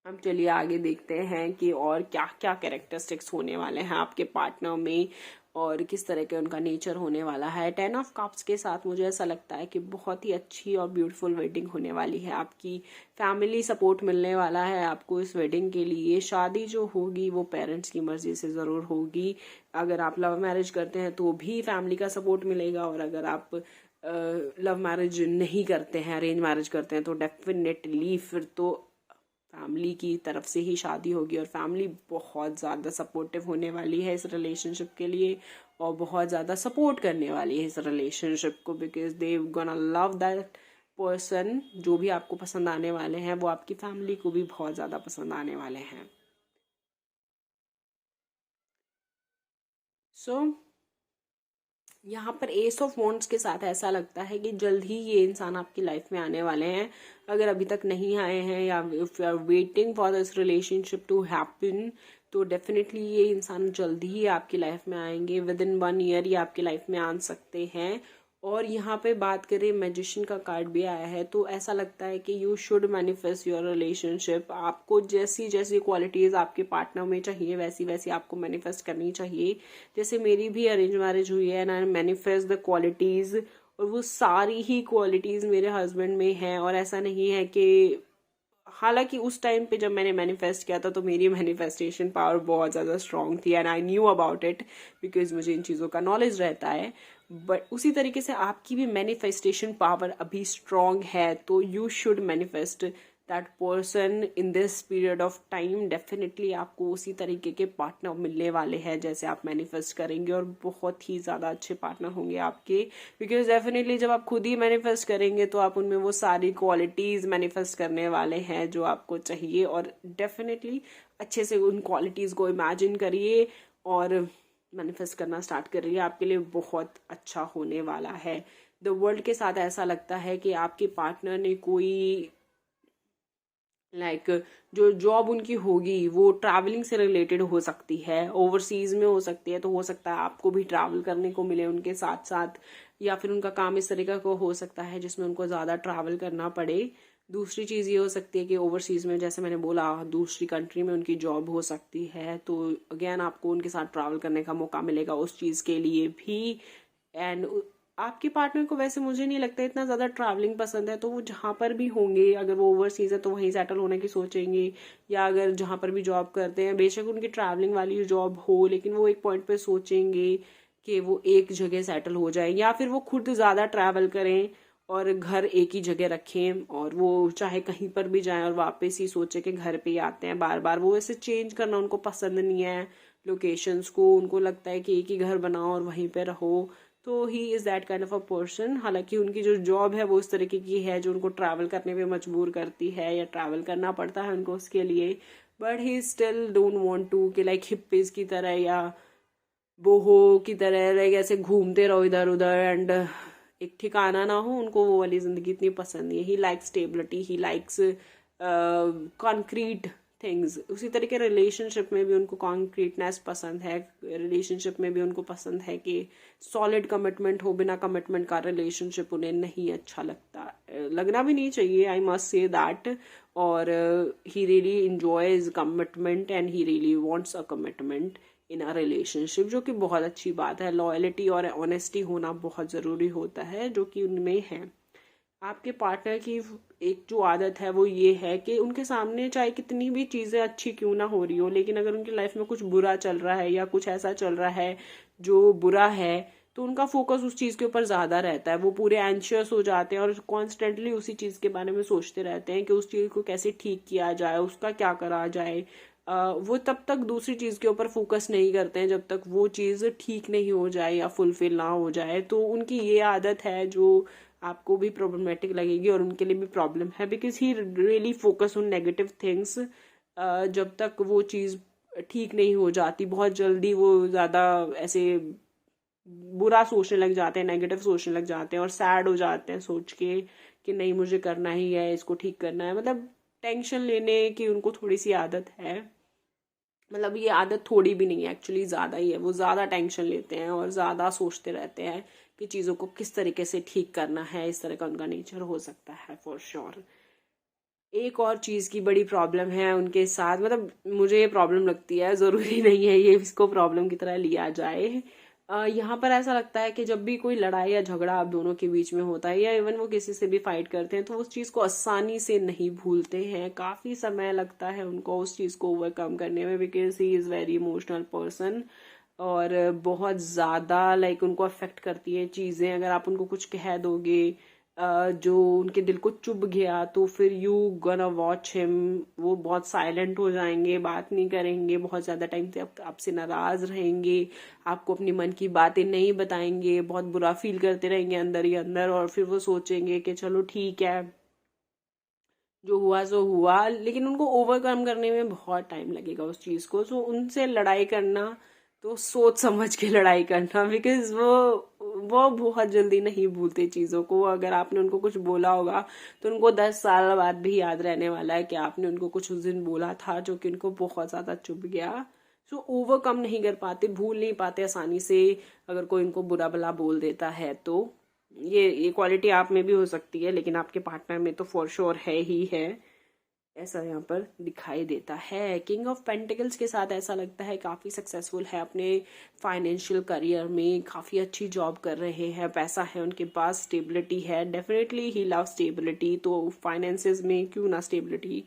हम चलिए आगे देखते हैं कि और क्या क्या कैरेक्टरिस्टिक्स होने वाले हैं आपके पार्टनर में और किस तरह के उनका नेचर होने वाला है। 10 ऑफ कप्स के साथ मुझे ऐसा लगता है कि बहुत ही अच्छी और ब्यूटीफुल वेडिंग होने वाली है, आपकी फैमिली सपोर्ट मिलने वाला है आपको इस वेडिंग के लिए। शादी जो होगी वो पेरेंट्स की मर्जी से ज़रूर होगी, अगर आप लव मैरिज करते हैं तो भी फैमिली का सपोर्ट मिलेगा, और अगर आप लव मैरिज नहीं करते हैं, अरेंज मैरिज करते हैं, तो डेफिनेटली फिर तो फैमिली की तरफ से ही शादी होगी और फैमिली बहुत ज़्यादा सपोर्टिव होने वाली है इस रिलेशनशिप के लिए और बहुत ज़्यादा सपोर्ट करने वाली है इस रिलेशनशिप को, because they gonna love that person. जो भी आपको पसंद आने वाले हैं वो आपकी फैमिली को भी बहुत ज़्यादा पसंद आने वाले हैं। यहाँ पर एस ऑफ वॉन्ड्स के साथ ऐसा लगता है कि जल्द ही ये इंसान आपकी लाइफ में आने वाले हैं। अगर अभी तक नहीं आए हैं या if you are waiting for this relationship to happen, तो डेफिनेटली ये इंसान जल्द ही आपकी लाइफ में आएंगे, विद इन 1 ईयर ये आपकी लाइफ में आ सकते हैं। और यहाँ पे बात करें मैजिशियन का कार्ड भी आया है, तो ऐसा लगता है कि you should manifest your relationship. आपको जैसी जैसी क्वालिटीज आपके पार्टनर में चाहिए वैसी वैसी आपको मैनिफेस्ट करनी चाहिए। जैसे मेरी भी अरेंज मैरिज हुई है and I manifest the qualities, और वो सारी ही क्वालिटीज मेरे हस्बैंड में है। और ऐसा नहीं है कि, हालांकि उस टाइम पे जब मैंने मैनिफेस्ट किया था तो मेरी मैनिफेस्टेशन पावर बहुत ज़्यादा स्ट्रांग थी and I knew about it because मुझे इन चीज़ों का नॉलेज रहता है। बट उसी तरीके से आपकी भी मैनिफेस्टेशन पावर अभी स्ट्रांग है, तो you should manifest that person in this period of time. Definitely आपको उसी तरीके के पार्टनर मिलने वाले हैं जैसे आप मैनिफेस्ट करेंगे, और बहुत ही ज़्यादा अच्छे पार्टनर होंगे आपके, बिकॉज डेफिनेटली जब आप खुद ही मैनिफेस्ट करेंगे तो आप उनमें वो सारी क्वालिटीज़ मैनिफेस्ट करने वाले हैं जो आपको चाहिए। और डेफिनेटली अच्छे से उन क्वालिटीज़ को इमेजिन करिए और मैनिफेस्ट करना स्टार्ट करिए, आपके लिए बहुत अच्छा होने वाला है। द वर्ल्ड के साथ ऐसा लगता है कि आपके पार्टनर ने कोई जो जॉब उनकी होगी वो ट्रैवलिंग से रिलेटेड हो सकती है, ओवरसीज में हो सकती है, तो हो सकता है आपको भी ट्रैवल करने को मिले उनके साथ साथ, या फिर उनका काम इस तरीके का हो सकता है जिसमें उनको ज़्यादा ट्रैवल करना पड़े। दूसरी चीज़ ये हो सकती है कि ओवरसीज में, जैसे मैंने बोला, दूसरी कंट्री में उनकी जॉब हो सकती है, तो अगेन आपको उनके साथ ट्रैवल करने का मौका मिलेगा उस चीज़ के लिए भी। एंड आपके पार्टनर को वैसे मुझे नहीं लगता इतना ज़्यादा ट्रैवलिंग पसंद है, तो वो जहाँ पर भी होंगे, अगर वो ओवरसीज है तो वहीं सेटल होने की सोचेंगे, या अगर जहाँ पर भी जॉब करते हैं बेशक उनकी ट्रैवलिंग वाली जॉब हो, लेकिन वो एक पॉइंट पे सोचेंगे कि वो एक जगह सेटल हो जाए, या फिर वो खुद ज़्यादा ट्रैवल करें और घर एक ही जगह रखें, और वो चाहे कहीं पर भी जाएं और वापस ही सोचे कि घर पे ही आते हैं बार बार। वो ऐसे चेंज करना उनको पसंद नहीं है लोकेशंस को, उनको लगता है कि एक ही घर बनाओ और वहीं पे रहो। तो he is that kind of a person. हालांकि उनकी जो जॉब है वो इस तरीके की है जो उनको ट्रैवल करने पे मजबूर करती है या ट्रैवल करना पड़ता है उनको उसके लिए, but he still don't want to कि लाइक हिप्पीज की तरह या बोहो की तरह लाइक ऐसे घूमते रहो इधर उधर एंड एक ठिकाना ना हो। उनको वो वाली जिंदगी इतनी पसंद नहीं है। He likes stability, he likes concrete things. उसी तरीके रिलेशनशिप में भी उनको कॉन्क्रीटनेस पसंद है। रिलेशनशिप में भी उनको पसंद है कि सॉलिड कमिटमेंट हो। बिना कमिटमेंट का रिलेशनशिप उन्हें नहीं अच्छा लगता, लगना भी नहीं चाहिए, आई मस्ट से दैट। और he really enjoys commitment and he really wants a commitment in a relationship, जो कि बहुत अच्छी बात है। लॉयल्टी और ऑनेस्टी होना बहुत ज़रूरी होता है जो कि उनमें है। आपके पार्टनर की एक जो आदत है वो ये है कि उनके सामने चाहे कितनी भी चीज़ें अच्छी क्यों ना हो रही हो, लेकिन अगर उनकी लाइफ में कुछ बुरा चल रहा है या कुछ ऐसा चल रहा है जो बुरा है, तो उनका फोकस उस चीज़ के ऊपर ज़्यादा रहता है। वो पूरे एंशियस हो जाते हैं और कॉन्स्टेंटली उसी चीज़ के बारे में सोचते रहते हैं कि उस चीज़ को कैसे ठीक किया जाए, उसका क्या करा जाए। वो तब तक दूसरी चीज़ के ऊपर फोकस नहीं करते हैं जब तक वो चीज़ ठीक नहीं हो जाए या फुलफिल ना हो जाए। तो उनकी ये आदत है जो आपको भी प्रॉब्लमेटिक लगेगी और उनके लिए भी प्रॉब्लम है, because he really focus on negative things. जब तक वो चीज़ ठीक नहीं हो जाती, बहुत जल्दी वो ज़्यादा ऐसे बुरा सोचने लग जाते हैं, नेगेटिव सोचने लग जाते हैं और सैड हो जाते हैं सोच के कि नहीं मुझे करना ही है, इसको ठीक करना है। मतलब टेंशन लेने की उनको थोड़ी सी आदत है। मतलब ये आदत थोड़ी भी नहीं है, एक्चुअली ज़्यादा ही है। वो ज़्यादा टेंशन लेते हैं और ज़्यादा सोचते रहते हैं कि चीज़ों को किस तरीके से ठीक करना है। इस तरह का उनका नेचर हो सकता है फॉर श्योर। एक और चीज़ की बड़ी प्रॉब्लम है उनके साथ, मतलब मुझे ये प्रॉब्लम लगती है, ज़रूरी नहीं है ये इसको प्रॉब्लम की तरह लिया जाए। यहाँ पर ऐसा लगता है कि जब भी कोई लड़ाई या झगड़ा आप दोनों के बीच में होता है या इवन वो किसी से भी फाइट करते हैं तो उस चीज़ को आसानी से नहीं भूलते हैं। काफ़ी समय लगता है उनको उस चीज़ को ओवरकम करने में, because he is very emotional person. और बहुत ज़्यादा लाइक उनको अफेक्ट करती है चीज़ें। अगर आप उनको कुछ कह दोगे जो उनके दिल को चुभ गया तो फिर यू गोना वॉच हिम, वो बहुत साइलेंट हो जाएंगे, बात नहीं करेंगे, बहुत ज़्यादा टाइम से आपसे नाराज़ रहेंगे, आपको अपनी मन की बातें नहीं बताएंगे, बहुत बुरा फील करते रहेंगे अंदर ही अंदर। और फिर वो सोचेंगे कि चलो ठीक है जो हुआ सो हुआ, लेकिन उनको ओवरकम करने में बहुत टाइम लगेगा उस चीज़ को। सो उनसे लड़ाई करना तो सोच समझ के लड़ाई करना, बिकॉज वो बहुत जल्दी नहीं भूलते चीज़ों को। अगर आपने उनको कुछ बोला होगा तो उनको 10 साल बाद भी याद रहने वाला है कि आपने उनको कुछ उस दिन बोला था जो कि उनको बहुत ज़्यादा चुभ गया। सो ओवरकम नहीं कर पाते, भूल नहीं पाते आसानी से अगर कोई उनको बुरा भला बोल देता है तो। ये क्वालिटी आप में भी हो सकती है, लेकिन आपके पार्टनर में तो फॉर श्योर है ही है, ऐसा यहाँ पर दिखाई देता है। किंग ऑफ पेंटिकल्स के साथ ऐसा लगता है काफ़ी सक्सेसफुल है अपने फाइनेंशियल करियर में, काफ़ी अच्छी जॉब कर रहे हैं, पैसा है उनके पास, स्टेबिलिटी है। डेफिनेटली ही लव स्टेबिलिटी, तो फाइनेंसेस में क्यों ना स्टेबिलिटी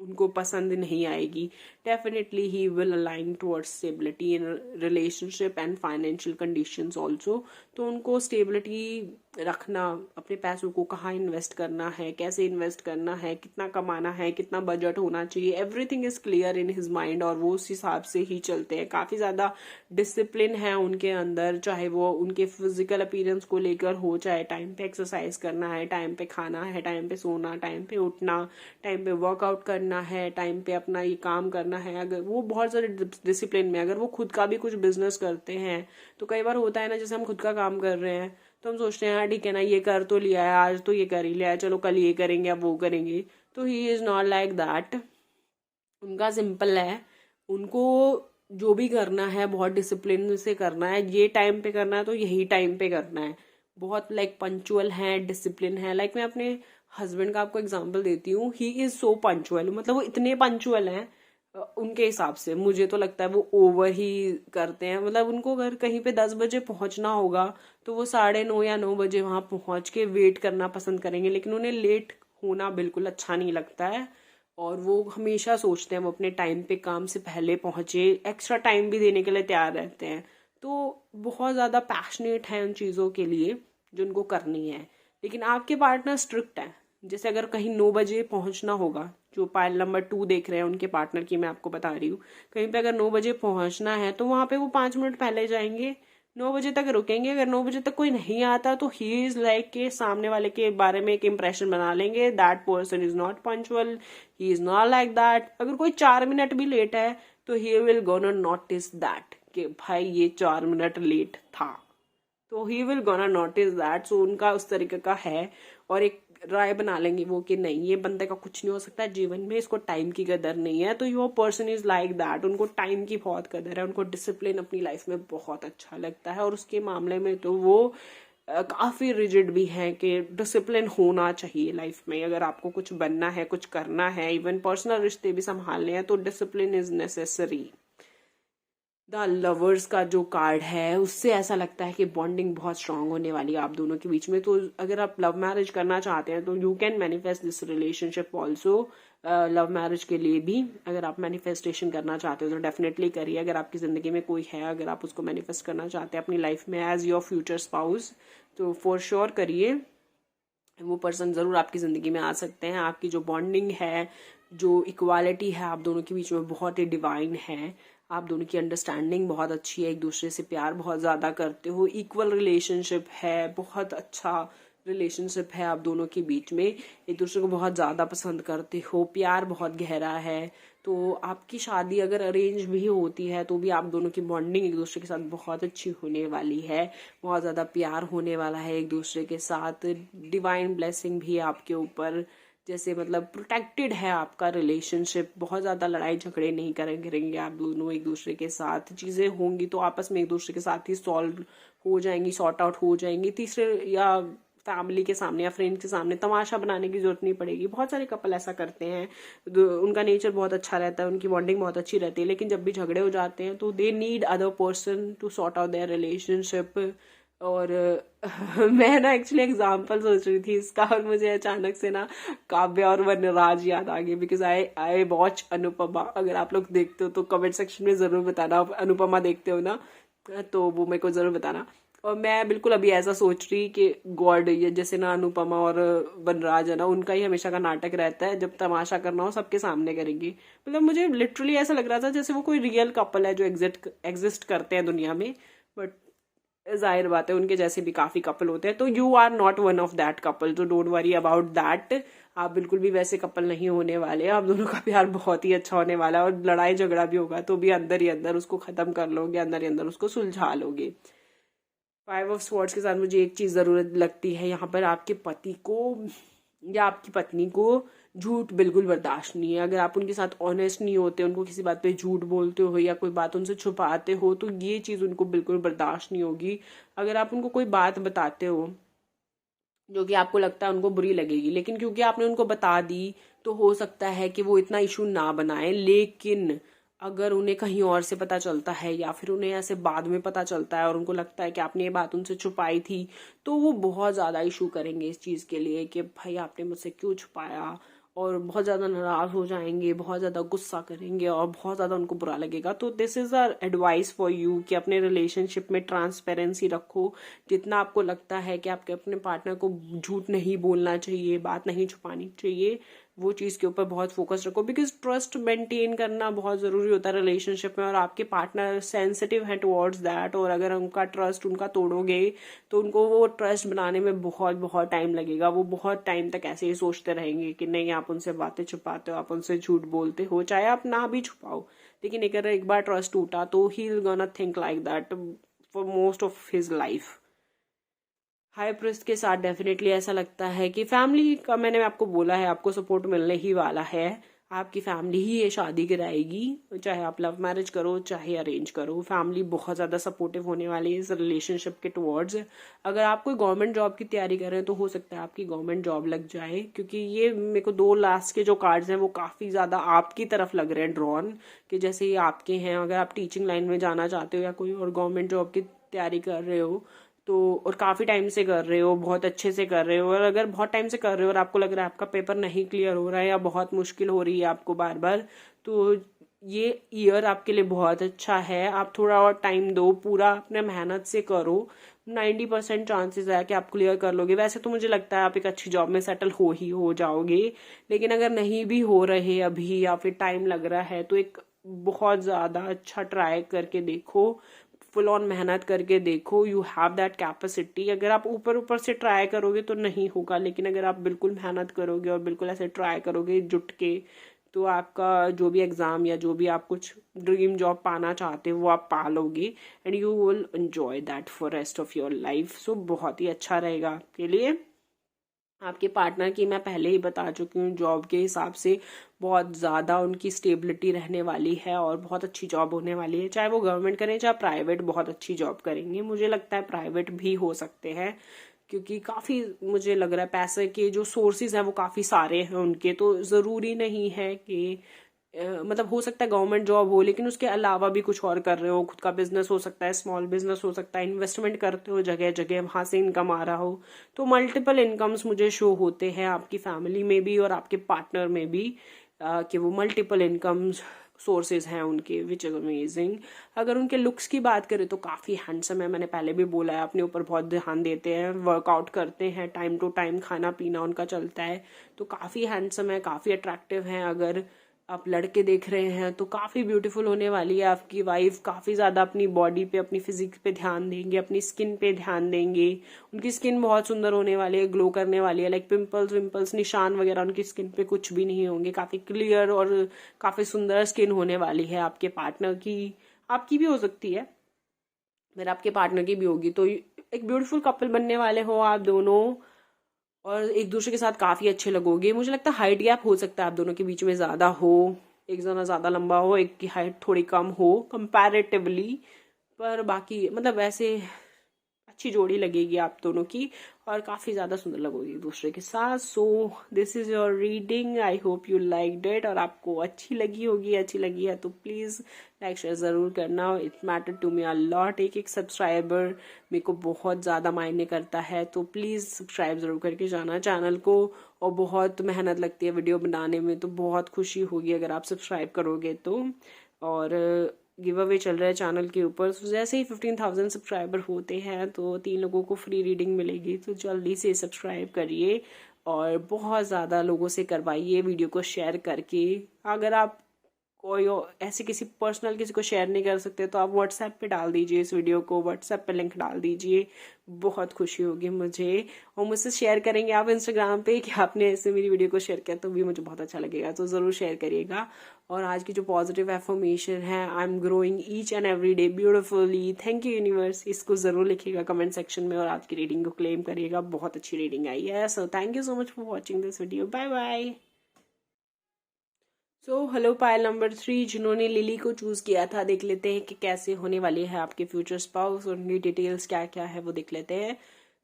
उनको पसंद नहीं आएगी। Definitely he will align towards stability in relationship and financial conditions also. तो उनको स्टेबिलिटी रखना, अपने पैसों को कहाँ इन्वेस्ट करना है, कैसे इन्वेस्ट करना है, कितना कमाना है, कितना बजट होना चाहिए, everything is clear in his mind और वो उस हिसाब से ही चलते हैं। काफ़ी ज़्यादा डिसिप्लिन है उनके अंदर, चाहे वो उनके फिजिकल अपीयरेंस को लेकर हो, चाहे टाइम पे एक्सरसाइज करना है, टाइम पे खाना है, टाइम पे सोना, टाइम पे उठना, टाइम पे वर्कआउट करना है, टाइम पे अपना ये काम करना है। अगर वो बहुत सारे डिसिप्लिन में, अगर वो खुद का भी कुछ बिजनेस करते हैं तो कई बार होता है ना, जैसे हम खुद का काम कर रहे हैं तो हम सोचते हैं हाँ ठीक है ना, ये कर तो लिया है, आज तो ये कर ही लिया है, चलो कल ये करेंगे, अब वो करेंगे। तो ही इज नॉट लाइक दैट। उनका सिंपल है, उनको जो भी करना है बहुत डिसिप्लिन से करना है। ये टाइम पे करना है तो यही टाइम पे करना है। बहुत लाइक पंचुअल है, डिसिप्लिन है। लाइक मैं अपने हस्बैंड का आपको एग्जांपल देती हूँ, ही इज सो पंचुअल। मतलब वो इतने पंचुअल हैं उनके हिसाब से, मुझे तो लगता है वो ओवर ही करते हैं। मतलब उनको अगर कहीं पे 10 बजे पहुंचना होगा तो वो 9:30 या 9 बजे वहां पहुंच के वेट करना पसंद करेंगे, लेकिन उन्हें लेट होना बिल्कुल अच्छा नहीं लगता है। और वो हमेशा सोचते हैं वो अपने टाइम पे काम से पहले पहुंचे, एक्स्ट्रा टाइम भी देने के लिए तैयार रहते हैं। तो बहुत ज़्यादा पैशनेट है उन चीज़ों के लिए जो उनको करनी है। लेकिन आपके पार्टनर स्ट्रिक्ट है। जैसे अगर कहीं 9 बजे पहुंचना होगा, जो पायल नंबर 2 देख रहे हैं उनके पार्टनर की मैं आपको बता रही हूँ, कहीं पे अगर 9 बजे पहुंचना है तो वहां पे वो 5 मिनट पहले जाएंगे, 9 बजे तक रुकेंगे। अगर 9 बजे तक कोई नहीं आता तो ही इज लाइक के सामने वाले के बारे में एक इम्प्रेशन बना लेंगे, that person is not punctual, he is not like that. अगर कोई 4 मिनट भी लेट है तो he will gonna notice that कि भाई ये 4 मिनट लेट था, तो he will gonna notice that. So उनका उस तरीके का है, और एक राय बना लेंगे वो कि नहीं ये बंदे का कुछ नहीं हो सकता जीवन में, इसको टाइम की कदर नहीं है। तो your person is like that, उनको टाइम की बहुत कदर है, उनको डिसिप्लिन अपनी लाइफ में बहुत अच्छा लगता है, और उसके मामले में तो वो काफी रिजिड भी है कि डिसिप्लिन होना चाहिए लाइफ में। अगर आपको कुछ बनना है, कुछ करना है, इवन पर्सनल रिश्ते भी संभालने हैं, तो discipline is necessary. The lovers का जो कार्ड है उससे ऐसा लगता है कि बॉन्डिंग बहुत स्ट्रांग होने वाली है आप दोनों के बीच में। तो अगर आप लव मैरिज करना चाहते हैं तो you can manifest this relationship also. Love marriage के लिए भी अगर आप मैनिफेस्टेशन करना चाहते हो तो डेफिनेटली करिए। अगर आपकी जिंदगी में कोई है, अगर आप उसको मैनिफेस्ट करना चाहते हैं अपनी लाइफ में एज योर फ्यूचर स्पाउस, तो फॉर श्योर करिए, वो पर्सन जरूर आपकी जिंदगी में आ सकते हैं। आपकी जो बॉन्डिंग है, जो इक्वालिटी है आप दोनों के बीच में, बहुत ही डिवाइन है। आप दोनों की अंडरस्टैंडिंग बहुत अच्छी है, एक दूसरे से प्यार बहुत ज्यादा करते हो, इक्वल रिलेशनशिप है, बहुत अच्छा रिलेशनशिप है आप दोनों के बीच में, एक दूसरे को बहुत ज्यादा पसंद करते हो, प्यार बहुत गहरा है। तो आपकी शादी अगर अरेंज भी होती है तो भी आप दोनों की बॉन्डिंग एक दूसरे के साथ बहुत अच्छी होने वाली है, बहुत ज्यादा प्यार होने वाला है एक दूसरे के साथ। डिवाइन ब्लेसिंग भी आपके ऊपर, जैसे मतलब प्रोटेक्टेड है आपका रिलेशनशिप, बहुत ज्यादा लड़ाई झगड़े नहीं करेंगे आप दोनों एक दूसरे के साथ। चीजें होंगी तो आपस में एक दूसरे के साथ ही सॉल्व हो जाएंगी, सॉर्ट आउट हो जाएंगी। तीसरे या फैमिली के सामने या फ्रेंड के सामने तमाशा बनाने की जरूरत नहीं पड़ेगी। बहुत सारे कपल ऐसा करते हैं, उनका नेचर बहुत अच्छा रहता है, उनकी बॉन्डिंग बहुत अच्छी रहती है, लेकिन जब भी झगड़े हो जाते हैं तो they need other person to sort out their relationship. और मैं ना एक्चुअली एग्जाम्पल सोच रही थी इसका, और मुझे अचानक से ना काव्य और वनराज याद आ गए, बिकॉज आई वॉच अनुपमा। अगर आप लोग देखते हो तो कमेंट सेक्शन में जरूर बताना, अनुपमा देखते हो ना तो वो मेरे को जरूर बताना। और मैं बिल्कुल अभी ऐसा सोच रही कि गॉड, ये जैसे ना अनुपमा और वनराज है ना, उनका ही हमेशा का नाटक रहता है, जब तमाशा करना हो सबके सामने करेंगे। मतलब मुझे लिटरली ऐसा लग रहा था जैसे वो कोई रियल कपल है जो एग्जिस्ट करते हैं दुनिया में। बट जाहिर बात है उनके जैसे भी काफी कपल होते हैं, तो you are not one of that couple, तो डोंट वरी अबाउट दैट। आप बिल्कुल भी वैसे कपल नहीं होने वाले, आप दोनों का प्यार बहुत ही अच्छा होने वाला है। और लड़ाई झगड़ा भी होगा तो भी अंदर ही अंदर उसको खत्म कर लोगे, अंदर ही अंदर उसको सुलझा लोगे। 5 ऑफ स्वॉर्ड्स के साथ मुझे एक चीज जरूरत लगती है यहाँ पर, आपके पति को या आपकी पत्नी को झूठ बिल्कुल बर्दाश्त नहीं है। अगर आप उनके साथ ऑनेस्ट नहीं होते, उनको किसी बात पे झूठ बोलते हो या कोई बात उनसे छुपाते हो, तो ये चीज उनको बिल्कुल बर्दाश्त नहीं होगी। अगर आप उनको कोई बात बताते हो जो कि आपको लगता है उनको बुरी लगेगी, लेकिन क्योंकि आपने उनको बता दी तो हो सकता है कि वो इतना इशू ना बनाए। लेकिन अगर उन्हें कहीं और से पता चलता है या फिर उन्हें ऐसे बाद में पता चलता है और उनको लगता है कि आपने ये बात उनसे छुपाई थी, तो वो बहुत ज्यादा इशू करेंगे इस चीज के लिए कि भाई आपने मुझसे क्यों छुपाया, और बहुत ज्यादा नाराज हो जाएंगे, बहुत ज्यादा गुस्सा करेंगे और बहुत ज्यादा उनको बुरा लगेगा। तो this is our advice for you कि अपने रिलेशनशिप में ट्रांसपेरेंसी रखो। जितना आपको लगता है कि आपके अपने पार्टनर को झूठ नहीं बोलना चाहिए, बात नहीं छुपानी चाहिए, वो चीज के ऊपर बहुत फोकस रखो, बिकॉज ट्रस्ट मेंटेन करना बहुत जरूरी होता है रिलेशनशिप में। और आपके पार्टनर सेंसिटिव है टुवर्ड्स दैट, और अगर उनका ट्रस्ट उनका तोड़ोगे तो उनको वो ट्रस्ट बनाने में बहुत बहुत टाइम लगेगा। वो बहुत टाइम तक ऐसे ही सोचते रहेंगे कि नहीं आप उनसे बातें छुपाते हो, आप उनसे झूठ बोलते हो, चाहे आप ना भी छुपाओ। लेकिन अगर एक बार ट्रस्ट टूटा तो he will gonna think like that for most of his life. High priest के साथ डेफिनेटली ऐसा लगता है कि फैमिली का, मैंने आपको बोला है, आपको सपोर्ट मिलने ही वाला है। आपकी फैमिली ही ये शादी कराएगी, चाहे आप लव मैरिज करो चाहे अरेंज करो। फैमिली बहुत ज्यादा सपोर्टिव होने वाली है इस रिलेशनशिप के टुवर्ड्स। अगर आप कोई गवर्नमेंट जॉब की तैयारी कर रहे हैं तो हो सकता है आपकी गवर्नमेंट जॉब लग जाए, क्योंकि ये मेरे को 2 लास्ट के जो कार्ड्स हैं वो काफी ज्यादा आपकी तरफ लग रहे हैं ड्रॉन, कि जैसे ये आपके हैं। अगर आप टीचिंग लाइन में जाना चाहते हो या कोई और गवर्नमेंट जॉब की तैयारी कर रहे हो तो, और काफी टाइम से कर रहे हो, बहुत अच्छे से कर रहे हो, और अगर बहुत टाइम से कर रहे हो और आपको लग रहा है आपका पेपर नहीं क्लियर हो रहा है या बहुत मुश्किल हो रही है आपको बार बार, तो ये ईयर आपके लिए बहुत अच्छा है। आप थोड़ा और टाइम दो, पूरा अपने मेहनत से करो, 90% चांसेस है कि आप क्लियर कर लोगे। वैसे तो मुझे लगता है आप एक अच्छी जॉब में सेटल हो जाओगे, लेकिन अगर नहीं भी हो रहे अभी या फिर टाइम लग रहा है तो एक बहुत ज्यादा अच्छा ट्राई करके देखो। फुल ऑन मेहनत करके देखो, यू हैव दैट कैपेसिटी। अगर आप ऊपर ऊपर से ट्राई करोगे तो नहीं होगा, लेकिन अगर आप बिल्कुल मेहनत करोगे और बिल्कुल ऐसे ट्राई करोगे जुट के, तो आपका जो भी एग्ज़ाम या जो भी आप कुछ ड्रीम जॉब पाना चाहते हो वो आप पा लोगे, and you will enjoy that for rest of your life. So बहुत ही अच्छा रहेगा आपके लिए। आपके पार्टनर की मैं पहले ही बता चुकी हूँ, जॉब के हिसाब से बहुत ज़्यादा उनकी स्टेबिलिटी रहने वाली है और बहुत अच्छी जॉब होने वाली है। चाहे वो गवर्नमेंट करें चाहे प्राइवेट, बहुत अच्छी जॉब करेंगे। मुझे लगता है प्राइवेट भी हो सकते हैं, क्योंकि काफ़ी मुझे लग रहा है पैसे के जो सोर्सेज हैं वो काफ़ी सारे हैं उनके। तो ज़रूरी नहीं है कि मतलब हो सकता है गवर्नमेंट जॉब हो लेकिन उसके अलावा भी कुछ और कर रहे हो, खुद का बिजनेस हो सकता है, स्मॉल बिजनेस हो सकता है, इन्वेस्टमेंट करते हो जगह जगह, वहां से इनकम आ रहा हो। तो मल्टीपल इनकम्स मुझे शो होते हैं आपकी फैमिली में भी और आपके पार्टनर में भी, कि वो मल्टीपल इनकम्स सोर्सेज हैं उनके, विच इज अमेजिंग। अगर उनके लुक्स की बात करें तो काफ़ी हैंडसम है, मैंने पहले भी बोला है, अपने ऊपर बहुत ध्यान देते हैं, वर्कआउट करते हैं, टाइम टू टाइम खाना पीना उनका चलता है, तो काफ़ी हैंडसम है, काफ़ी अट्रैक्टिव है। अगर आप लड़के देख रहे हैं तो काफ़ी ब्यूटीफुल होने वाली है आपकी वाइफ, काफ़ी ज़्यादा अपनी बॉडी पे, अपनी फिजिक्स पे ध्यान देंगे, अपनी स्किन पे ध्यान देंगे। उनकी स्किन बहुत सुंदर होने वाली है, ग्लो करने वाली है, लाइक पिंपल्स विंपल्स निशान वगैरह उनकी स्किन पे कुछ भी नहीं होंगे, काफ़ी क्लियर और काफ़ी सुंदर स्किन होने वाली है आपके पार्टनर की। आपकी भी हो सकती है, मेरा आपके पार्टनर की भी होगी। तो एक ब्यूटीफुल कपल बनने वाले हो आप दोनों, और एक दूसरे के साथ काफी अच्छे लगोगे। मुझे लगता है हाइट गैप हो सकता है आप दोनों के बीच में ज्यादा हो, एक जना ज्यादा लंबा हो, एक की हाइट थोड़ी कम हो कंपैरेटिवली, पर बाकी मतलब वैसे अच्छी जोड़ी लगेगी आप दोनों की और काफी ज्यादा सुंदर लगोगी एक दूसरे के साथ। So this is your reading, I hope you liked it, और आपको अच्छी लगी होगी। अच्छी लगी है तो प्लीज लाइक शेयर जरूर करना, it matter to me a lot. एक एक सब्सक्राइबर मेरे को बहुत ज्यादा मायने करता है, तो प्लीज सब्सक्राइब जरूर करके जाना चैनल को। और बहुत मेहनत लगती है वीडियो बनाने में, तो बहुत खुशी होगी अगर आप सब्सक्राइब करोगे तो। और गिव अवे चल रहा है चैनल के ऊपर, तो जैसे ही 15,000 सब्सक्राइबर होते हैं तो 3 लोगों को फ्री रीडिंग मिलेगी। तो जल्दी से सब्सक्राइब करिए और बहुत ज़्यादा लोगों से करवाइए वीडियो को शेयर करके। अगर आप कोई ऐसे किसी पर्सनल किसी को शेयर नहीं कर सकते तो आप व्हाट्सएप पे डाल दीजिए इस वीडियो को, व्हाट्सएप पे लिंक डाल दीजिए, बहुत खुशी होगी मुझे। और मुझसे शेयर करेंगे आप इंस्टाग्राम पे कि आपने ऐसे मेरी वीडियो को शेयर किया, तो भी मुझे बहुत अच्छा लगेगा, तो ज़रूर शेयर करिएगा। और आज की जो पॉजिटिव एफर्मेशन है, I am growing each and every day beautifully, thank you universe, इसको ज़रूर लिखिएगा कमेंट सेक्शन में और आज की रीडिंग को क्लेम करिएगा, बहुत अच्छी रीडिंग आई है। So thank you so much for watching this video, bye bye. So hello pile number 3 जिन्होंने लिली को चूज किया था, देख लेते हैं कि कैसे होने वाली है आपके फ्यूचर स्पाउस और उनकी डिटेल्स क्या क्या है वो देख लेते हैं।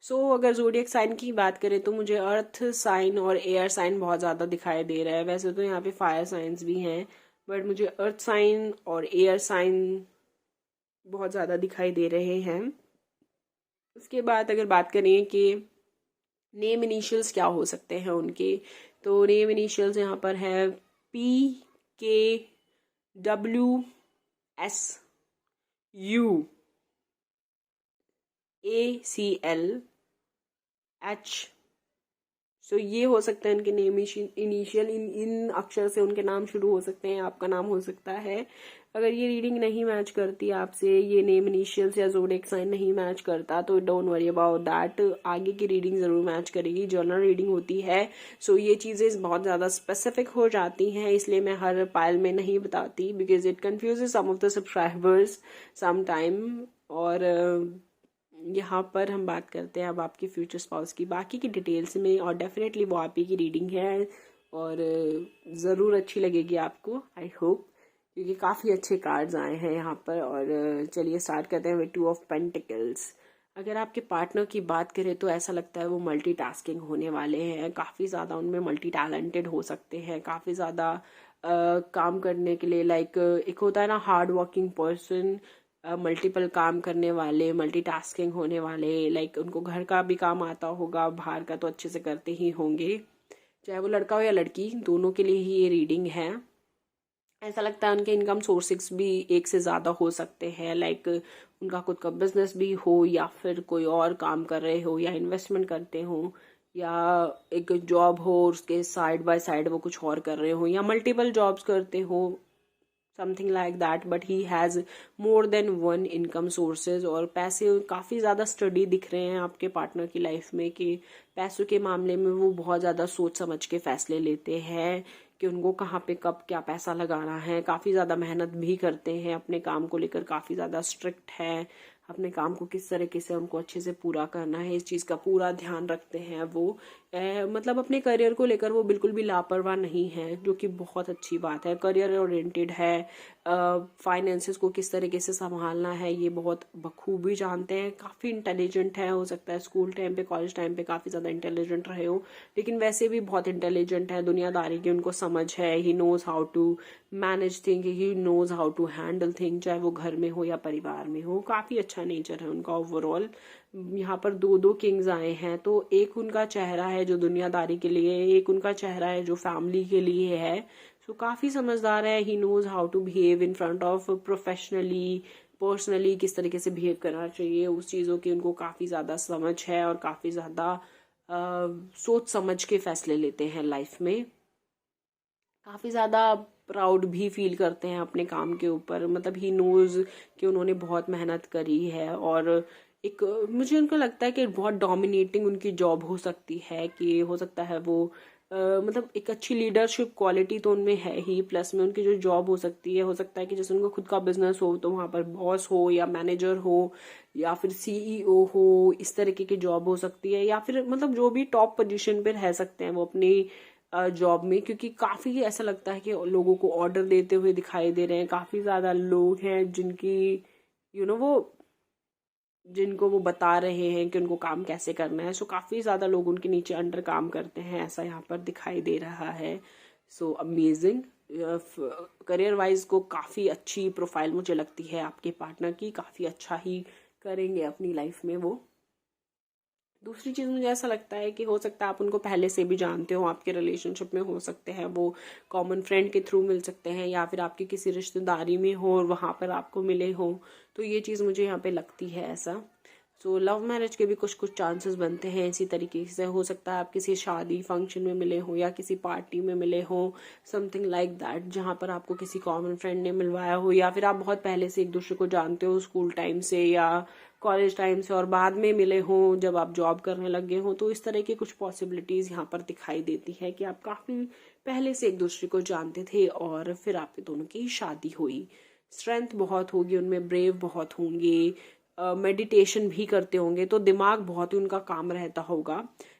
सो अगर जोडियक साइन की बात करें तो मुझे अर्थ साइन और एयर साइन बहुत ज़्यादा दिखाई दे रहा है। वैसे तो यहाँ पे फायर साइंस भी हैं, बट मुझे अर्थ साइन और एयर साइन बहुत ज़्यादा दिखाई दे रहे हैं। उसके बाद अगर बात करें कि नेम इनिशियल्स क्या हो सकते हैं उनके, तो नेम इनिशियल्स यहाँ पर है PKWSUACLH। सो ये हो सकता है इनके नेम इनिशियल, इन अक्षर से उनके नाम शुरू हो सकते हैं, आपका नाम हो सकता है। अगर ये रीडिंग नहीं मैच करती आपसे, ये नेम इनिशियल्स या ज़ोडिएक साइन नहीं मैच करता, तो डोंट वरी अबाउट दैट, आगे की रीडिंग ज़रूर मैच करेगी। जर्नल रीडिंग होती है, सो ये चीज़ें बहुत ज़्यादा स्पेसिफिक हो जाती हैं, इसलिए मैं हर पायल में नहीं बताती, because it confuses some of the subscribers some time. और यहाँ पर हम बात करते हैं अब आपके फ्यूचर स्पाउस की बाकी की डिटेल्स में, और डेफिनेटली वो आप ही की रीडिंग है और ज़रूर अच्छी लगेगी आपको, आई होप, क्योंकि काफ़ी अच्छे कार्ड्स आए हैं यहाँ पर। और चलिए स्टार्ट करते हैं विद 2 ऑफ पेंटिकल्स। अगर आपके पार्टनर की बात करें तो ऐसा लगता है वो मल्टीटास्किंग होने वाले हैं, काफ़ी ज़्यादा उनमें मल्टी टैलेंटेड हो सकते हैं, काफ़ी ज़्यादा काम करने के लिए, लाइक एक होता है ना हार्ड वर्किंग पर्सन, मल्टीपल काम करने वाले, मल्टीटास्किंग होने वाले, लाइक उनको घर का भी काम आता होगा, बाहर का तो अच्छे से करते ही होंगे, चाहे वो लड़का हो या लड़की, दोनों के लिए ही ये रीडिंग है। ऐसा लगता है उनके इनकम सोर्सेस भी एक से ज़्यादा हो सकते हैं, लाइक उनका खुद का बिजनेस भी हो, या फिर कोई और काम कर रहे हो, या इन्वेस्टमेंट करते हो, या एक जॉब हो उसके साइड बाय साइड वो कुछ और कर रहे हो, या मल्टीपल जॉब्स करते हो। Something like that, but he has more than one income sources. और पैसे काफ़ी ज़्यादा स्टडी दिख रहे हैं आपके पार्टनर की लाइफ में कि पैसों के मामले में वो बहुत ज़्यादा सोच समझ के फैसले लेते हैं कि उनको कहाँ पे कब क्या पैसा लगाना है। काफ़ी ज़्यादा मेहनत भी करते हैं अपने काम को लेकर, काफ़ी ज़्यादा स्ट्रिक्ट है, अपने काम को किस तरीके से उनको अच्छे से पूरा करना है इस चीज़ का पूरा ध्यान रखते हैं वो। मतलब अपने करियर को लेकर वो बिल्कुल भी लापरवाह नहीं है, जो कि बहुत अच्छी बात है। करियर ओरिएंटेड है, फाइनेंसेस को किस तरीके से संभालना है ये बहुत बखूबी जानते हैं। काफ़ी इंटेलिजेंट है, हो सकता है स्कूल टाइम पे कॉलेज टाइम पे काफ़ी ज़्यादा इंटेलिजेंट रहे हो, लेकिन वैसे भी बहुत इंटेलिजेंट है, दुनियादारी की उनको समझ है। He knows how to manage thing, he knows how to handle thing, चाहे वो घर में हो या परिवार में हो। काफ़ी अच्छा नेचर है उनका ओवरऑल। यहाँ पर दो किंग्स आए हैं, तो एक उनका चेहरा है जो दुनियादारी के लिए, एक उनका चेहरा है जो फैमिली के लिए है। सो काफ़ी समझदार है। He knows how to behave in front of professionally, personally किस तरीके से बिहेव करना चाहिए, उस चीज़ों की उनको काफ़ी ज़्यादा समझ है और काफ़ी ज़्यादा सोच समझ के फैसले लेते हैं लाइफ में। काफ़ी ज़्यादा प्राउड भी फील करते हैं अपने काम के ऊपर। मतलब ही नोज कि उन्होंने बहुत मेहनत करी है। और एक मुझे उनको लगता है कि बहुत डोमिनेटिंग उनकी जॉब हो सकती है, कि हो सकता है वो मतलब एक अच्छी लीडरशिप क्वालिटी तो उनमें है ही, प्लस में उनकी जो जॉब हो सकती है, हो सकता है कि जैसे उनका खुद का बिजनेस हो तो वहाँ पर बॉस हो या मैनेजर हो या फिर सीईओ हो, इस तरीके की जॉब हो सकती है। या फिर मतलब जो भी टॉप पोजीशन पे रह सकते हैं वो अपनी जॉब में, क्योंकि काफ़ी ऐसा लगता है कि लोगों को ऑर्डर देते हुए दिखाई दे रहे हैं। काफ़ी ज़्यादा लोग हैं जिनको वो बता रहे हैं कि उनको काम कैसे करना है। सो काफ़ी ज़्यादा लोग उनके नीचे अंडर काम करते हैं, ऐसा यहाँ पर दिखाई दे रहा है। So amazing. करियर वाइज को काफ़ी अच्छी प्रोफाइल मुझे लगती है आपके पार्टनर की, काफ़ी अच्छा ही करेंगे अपनी लाइफ में वो। दूसरी चीज़ मुझे ऐसा लगता है कि हो सकता है आप उनको पहले से भी जानते हो, आपके रिलेशनशिप में हो सकते हैं वो कॉमन फ्रेंड के थ्रू मिल सकते हैं, या फिर आपकी किसी रिश्तेदारी में हो और वहाँ पर आपको मिले हो। तो ये चीज़ मुझे यहाँ पे लगती है ऐसा। सो लव मैरिज के भी कुछ कुछ चांसेस बनते हैं इसी तरीके से। हो सकता है आप किसी शादी फंक्शन में मिले हो या किसी पार्टी में मिले हो, समथिंग लाइक दैट, जहाँ पर आपको किसी कॉमन फ्रेंड ने मिलवाया हो, या फिर आप बहुत पहले से एक दूसरे को जानते हो स्कूल टाइम से या कॉलेज टाइम से और बाद में मिले हो जब आप जॉब करने लगे हो। तो इस तरह की कुछ पॉसिबिलिटीज़ यहाँ पर दिखाई देती है कि आप काफ़ी पहले से एक दूसरे को जानते थे और फिर आप दोनों की शादी हुई। स्ट्रेंथ बहुत होगी उनमें, ब्रेव बहुत होंगे, मेडिटेशन भी करते होंगे, तो दिमाग बहुत ही उनका काम रहता होगा।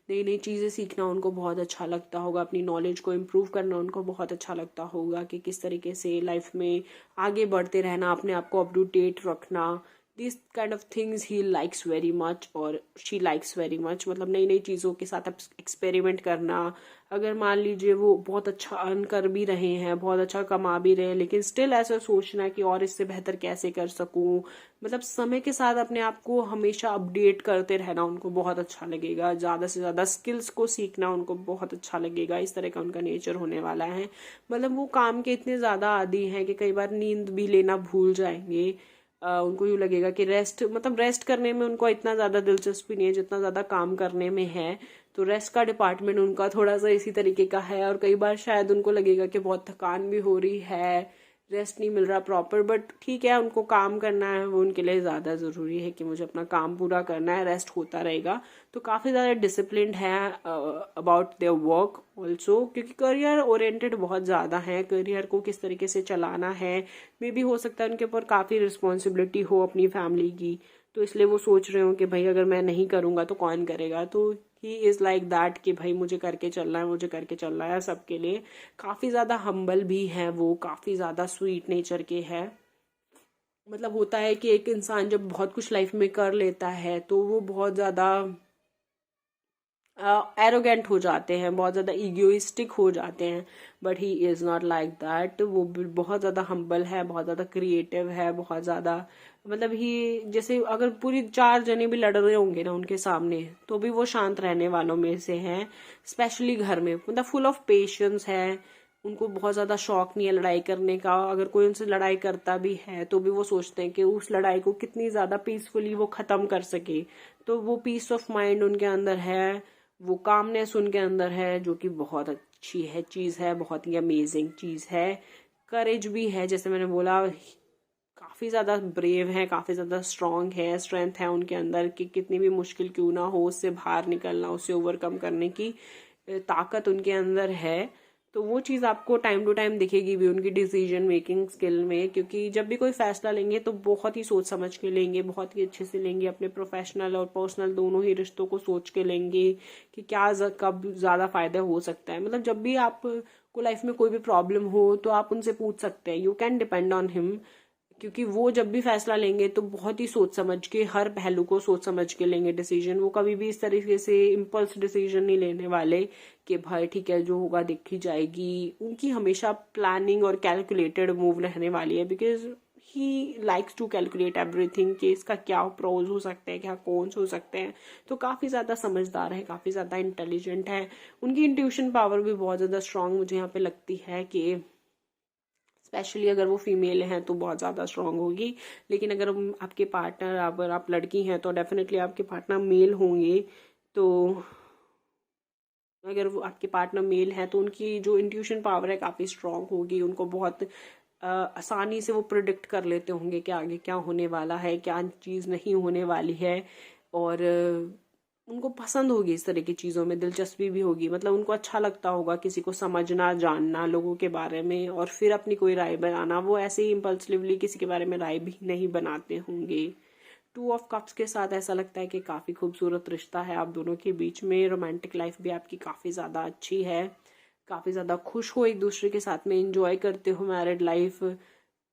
नई नई चीज़ें सीखना उनको बहुत अच्छा लगता होगा, अपनी नॉलेज को इम्प्रूव करना उनको बहुत अच्छा लगता होगा कि किस तरीके से लाइफ में आगे बढ़ते रहना, अपने आप को अप टू डेट रखना। This kind of things he likes very much और शी लाइक्स वेरी मच। मतलब नई नई चीज़ों के साथ एक्सपेरिमेंट करना। अगर मान लीजिए वो बहुत अच्छा अर्न कर भी रहे हैं, बहुत अच्छा कमा भी रहे हैं, लेकिन स्टिल ऐसा सोचना कि और इससे बेहतर कैसे कर सकूं। मतलब समय के साथ अपने आप को हमेशा अपडेट करते रहना उनको बहुत अच्छा लगेगा। ज़्यादा से ज़्यादा स्किल्स को सीखना उनको बहुत अच्छा लगेगा। इस तरह का उनका नेचर होने वाला है। मतलब वो काम के इतने ज़्यादा आदी हैं कि कई बार नींद भी लेना भूल जाएंगे। उनको यूँ लगेगा कि रेस्ट करने में उनको इतना ज़्यादा दिलचस्पी नहीं है जितना ज़्यादा काम करने में है। तो रेस्ट का डिपार्टमेंट उनका थोड़ा सा इसी तरीके का है और कई बार शायद उनको लगेगा कि बहुत थकान भी हो रही है, रेस्ट नहीं मिल रहा प्रॉपर। बट ठीक है, उनको काम करना है, वो उनके लिए ज़्यादा ज़रूरी है कि मुझे अपना काम पूरा करना है, रेस्ट होता रहेगा। तो काफ़ी ज़्यादा डिसिप्लिन्ड है अबाउट देयर वर्क ऑल्सो, क्योंकि करियर ओरिएंटेड बहुत ज़्यादा है। करियर को किस तरीके से चलाना है, मे भी हो सकता है उनके ऊपर काफ़ी रिस्पॉन्सिबिलिटी हो अपनी फैमिली की, तो इसलिए वो सोच रहे हो कि भाई अगर मैं नहीं करूँगा तो कौन करेगा। तो ही इज़ लाइक दैट कि भाई मुझे करके चलना है, मुझे करके चलना है सबके लिए। काफ़ी ज़्यादा हम्बल भी है वो, काफ़ी ज़्यादा स्वीट नेचर के है। मतलब होता है कि एक इंसान जब बहुत कुछ लाइफ में कर लेता है तो वो बहुत ज़्यादा एरोगेंट हो जाते हैं, बहुत ज़्यादा ईगोइस्टिक हो जाते हैं। But he is not like that. वो बहुत ज़्यादा हम्बल है, बहुत ज़्यादा क्रिएटिव है, बहुत ज़्यादा मतलब ही जैसे अगर पूरी 4 जने भी लड़ रहे होंगे ना उनके सामने तो भी वो शांत रहने वालों में से हैं। स्पेशली घर में मतलब फुल ऑफ पेशेंस है। उनको बहुत ज़्यादा शौक नहीं है लड़ाई करने का। अगर कोई उनसे लड़ाई करता भी है तो भी वो सोचते हैं कि उस लड़ाई को कितनी ज़्यादा पीसफुली वो ख़त्म कर सके। तो वो पीस ऑफ माइंड उनके अंदर है, वो कामनेस उनके अंदर है, जो कि बहुत अच्छी है चीज़ है, बहुत ही अमेजिंग चीज़ है। करेज भी है, जैसे मैंने बोला काफ़ी ज़्यादा ब्रेव है, काफ़ी ज़्यादा स्ट्रांग है, स्ट्रेंथ है उनके अंदर कि कितनी भी मुश्किल क्यों ना हो उससे बाहर निकलना, उससे ओवरकम करने की ताकत उनके अंदर है। तो वो चीज़ आपको टाइम टू टाइम दिखेगी भी उनकी डिसीजन मेकिंग स्किल में, क्योंकि जब भी कोई फैसला लेंगे तो बहुत ही सोच समझ के लेंगे, बहुत ही अच्छे से लेंगे, अपने प्रोफेशनल और पर्सनल दोनों ही रिश्तों को सोच के लेंगे कि क्या कब ज़्यादा फायदा हो सकता है। मतलब जब भी आप को लाइफ में कोई भी प्रॉब्लम हो तो आप उनसे पूछ सकते हैं, you can depend on him, क्योंकि वो जब भी फैसला लेंगे तो बहुत ही सोच समझ के, हर पहलू को सोच समझ के लेंगे डिसीजन। वो कभी भी इस तरीके से इम्पल्स डिसीजन नहीं लेने वाले कि भाई ठीक है जो होगा देखी जाएगी। उनकी हमेशा प्लानिंग और कैलकुलेटेड मूव रहने वाली है, because he likes to calculate everything कि इसका क्या प्रोज हो सकते हैं, क्या कॉन्स हो सकते हैं। तो काफ़ी ज़्यादा समझदार है, काफ़ी ज़्यादा इंटेलिजेंट है। उनकी इंट्यूशन पावर भी बहुत ज़्यादा स्ट्रांग मुझे यहाँ पे लगती है कि स्पेशली अगर वो फीमेल हैं तो बहुत ज़्यादा स्ट्रांग होगी। लेकिन अगर आपके पार्टनर, अगर आप लड़की हैं तो डेफिनेटली आपके पार्टनर मेल होंगे। तो अगर वो आपके पार्टनर मेल हैं तो उनकी जो इंट्यूशन पावर है काफ़ी स्ट्रांग होगी। उनको बहुत आसानी से वो प्रिडिक्ट कर लेते होंगे कि आगे क्या होने वाला है, क्या चीज़ नहीं होने वाली है। और उनको पसंद होगी इस तरह की चीज़ों में, दिलचस्पी भी होगी। मतलब उनको अच्छा लगता होगा किसी को समझना, जानना लोगों के बारे में और फिर अपनी कोई राय बनाना। वो ऐसे ही इम्पल्सिवली किसी के बारे में राय भी नहीं बनाते होंगे। टू ऑफ कप्स के साथ ऐसा लगता है कि काफ़ी खूबसूरत रिश्ता है आप दोनों के बीच में। रोमांटिक लाइफ भी आपकी काफ़ी ज़्यादा अच्छी है, काफ़ी ज़्यादा खुश हो एक दूसरे के साथ में, एंजॉय करते हो मैरिड लाइफ।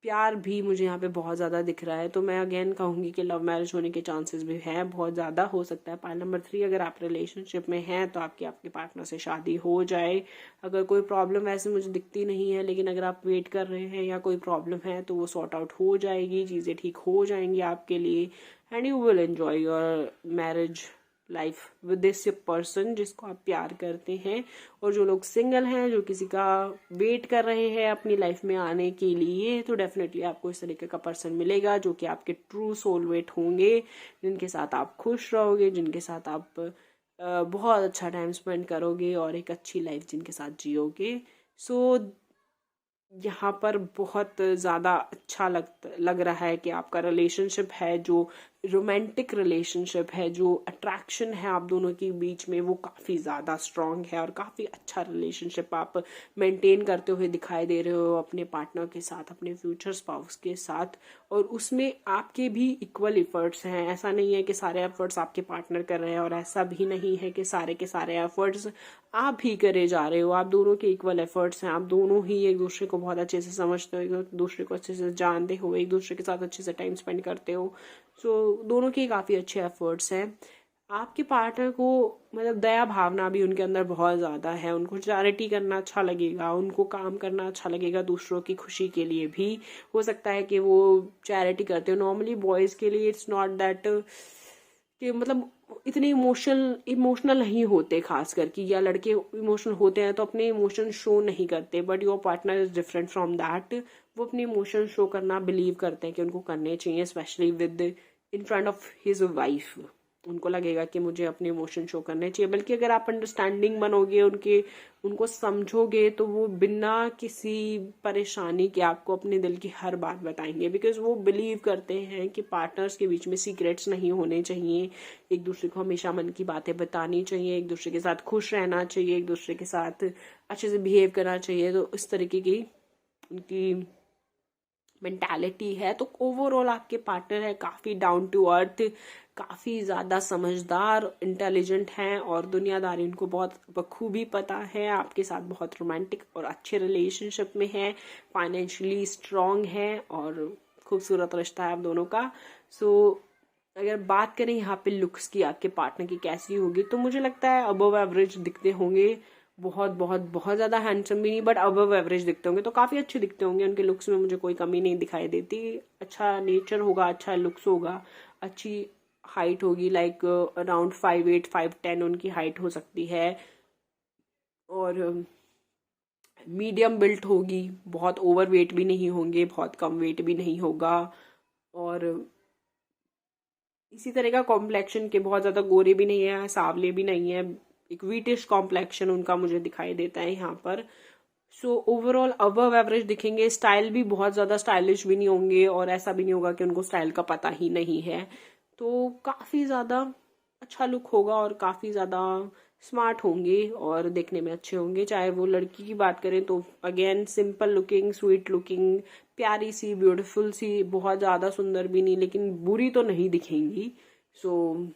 प्यार भी मुझे यहाँ पे बहुत ज़्यादा दिख रहा है। तो मैं अगेन कहूँगी कि लव मैरिज होने के चांसेस भी हैं, बहुत ज़्यादा हो सकता है। पाइल नंबर 3, अगर आप रिलेशनशिप में हैं तो आपके पार्टनर से शादी हो जाए। अगर कोई प्रॉब्लम वैसे मुझे दिखती नहीं है, लेकिन अगर आप वेट कर रहे हैं या कोई प्रॉब्लम है तो वो सॉर्ट आउट हो जाएगी, चीज़ें ठीक हो जाएंगी आपके लिए। And you will enjoy your marriage life with this person जिसको आप प्यार करते हैं। और जो लोग सिंगल हैं, जो किसी का वेट कर रहे हैं अपनी लाइफ में आने के लिए, तो डेफिनेटली आपको इस तरीके का पर्सन मिलेगा जो कि आपके ट्रू सोलमेट होंगे, जिनके साथ आप खुश रहोगे, जिनके साथ आप बहुत अच्छा टाइम स्पेंड करोगे और एक अच्छी लाइफ जिनके साथ जियोगे। सो यहाँ पर बहुत ज़्यादा अच्छा लग रहा है कि आपका रिलेशनशिप है, जो रोमांटिक रिलेशनशिप है, जो अट्रैक्शन है आप दोनों के बीच में, वो काफ़ी ज़्यादा स्ट्रांग है और काफ़ी अच्छा रिलेशनशिप आप मेंटेन करते हुए दिखाई दे रहे हो अपने पार्टनर के साथ, अपने फ्यूचर स्पाउस के साथ। और उसमें आपके भी इक्वल एफर्ट्स हैं। ऐसा नहीं है कि सारे एफर्ट्स आपके पार्टनर कर रहे हैं और ऐसा भी नहीं है कि सारे के सारे एफर्ट्स आप ही करे जा रहे हो। आप दोनों के इक्वल एफर्ट्स हैं, आप दोनों ही एक दूसरे को बहुत अच्छे से समझते हो, एक दूसरे को अच्छे से जानते हो, एक दूसरे के साथ अच्छे से टाइम स्पेंड करते हो। सो दोनों के काफ़ी अच्छे एफर्ट्स हैं। आपके पार्टनर को मतलब दया भावना भी उनके अंदर बहुत ज़्यादा है। उनको चैरिटी करना अच्छा लगेगा, उनको काम करना अच्छा लगेगा, दूसरों की खुशी के लिए भी हो सकता है कि वो चैरिटी करते हो। नॉर्मली बॉयज़ के लिए इट्स नॉट दैट कि मतलब इतने इमोशनल नहीं होते खास करके, या लड़के इमोशनल होते हैं तो अपने इमोशन शो नहीं करते। But your partner is different from that. वो अपने इमोशन शो करना बिलीव करते हैं कि उनको करने चाहिए, specially with in front of his wife. उनको लगेगा कि मुझे अपने इमोशन शो करने चाहिए। बल्कि अगर आप अंडरस्टैंडिंग बनोगे, उनको समझोगे, तो वो बिना किसी परेशानी के आपको अपने दिल की हर बात बताएंगे। बिकॉज वो बिलीव करते हैं कि पार्टनर्स के बीच में सीक्रेट्स नहीं होने चाहिए, एक दूसरे को हमेशा मन की बातें बतानी चाहिए, एक दूसरे के साथ खुश रहना चाहिए, एक दूसरे के साथ अच्छे से बिहेव करना चाहिए। तो इस तरीके की उनकी मेंटालिटी है। तो ओवरऑल आपके पार्टनर है काफ़ी डाउन टू अर्थ, काफ़ी ज़्यादा समझदार, इंटेलिजेंट हैं और दुनियादारी उनको बहुत बखूबी पता है। आपके साथ बहुत रोमांटिक और अच्छे रिलेशनशिप में है, फाइनेंशियली स्ट्रांग है और खूबसूरत रिश्ता है आप दोनों का। सो अगर बात करें यहाँ पे लुक्स की, आपके पार्टनर की कैसी होगी, तो मुझे लगता है अबव एवरेज दिखते होंगे। बहुत बहुत बहुत ज़्यादा हैंडसम भी नहीं, बट अबव एवरेज दिखते होंगे। तो काफ़ी अच्छे दिखते होंगे, उनके लुक्स में मुझे कोई कमी नहीं दिखाई देती। अच्छा नेचर होगा, अच्छा लुक्स होगा, अच्छी हाइट होगी, लाइक अराउंड 5'8" 5'10" उनकी हाइट हो सकती है। और मीडियम बिल्ट होगी, बहुत ओवर वेट भी नहीं होंगे, बहुत कम वेट भी नहीं होगा। और इसी तरह का कॉम्प्लेक्शन के बहुत ज़्यादा गोरे भी नहीं है, सावले भी नहीं है, एक वीटिश कॉम्प्लेक्शन उनका मुझे दिखाई देता है यहाँ पर। सो ओवरऑल अबव एवरेज दिखेंगे, स्टाइल भी बहुत ज़्यादा स्टाइलिश भी नहीं होंगे और ऐसा भी नहीं होगा कि उनको स्टाइल का पता ही नहीं है। तो काफ़ी ज़्यादा अच्छा लुक होगा और काफ़ी ज़्यादा स्मार्ट होंगे और देखने में अच्छे होंगे। चाहे वो लड़की की बात करें तो again simple looking, sweet looking, प्यारी सी, ब्यूटीफुल सी, बहुत ज़्यादा सुंदर भी नहीं लेकिन बुरी तो नहीं दिखेंगी। So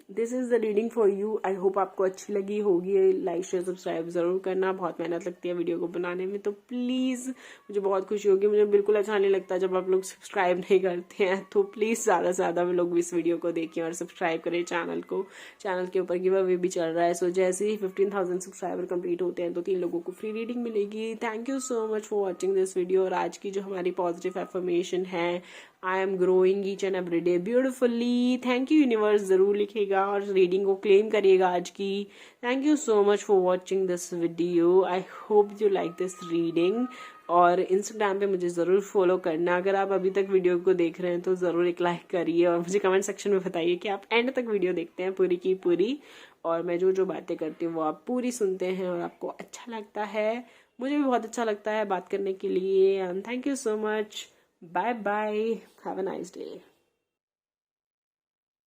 this is the reading for you. I hope आपको अच्छी लगी होगी। लाइक शेयर सब्सक्राइब ज़रूर करना, बहुत मेहनत लगती है वीडियो को बनाने में, तो प्लीज़ मुझे बहुत खुशी होगी। मुझे बिल्कुल अच्छा नहीं लगता जब आप लोग सब्सक्राइब नहीं करते हैं, तो प्लीज़ ज़्यादा से ज़्यादा लोग इस वीडियो को देखें और सब्सक्राइब करें चैनल को। चैनल के ऊपर गिव अवे भी चल रहा है, सो जैसे ही 15,000 सब्सक्राइबर कंप्लीट होते हैं तो 3 लोगों को फ्री रीडिंग मिलेगी। Thank you so much for watching this video. और आज की जो हमारी पॉजिटिव एफर्मेशन है, I am growing each and every day beautifully. Thank you universe ज़रूर लिखेगा और रीडिंग को क्लेम करिएगा आज की। Thank you so much for watching this video. I hope you like this reading. और इंस्टाग्राम पे मुझे ज़रूर फॉलो करना। अगर आप अभी तक वीडियो को देख रहे हैं तो ज़रूर एक लाइक करिए और मुझे कमेंट सेक्शन में बताइए कि आप एंड तक वीडियो देखते हैं पूरी की पूरी, और मैं जो जो बातें करती हूँ वो आप पूरी सुनते हैं और आपको अच्छा लगता है। मुझे भी बहुत अच्छा लगता है बात करने के लिए। And thank you so much. Bye bye, have a nice day.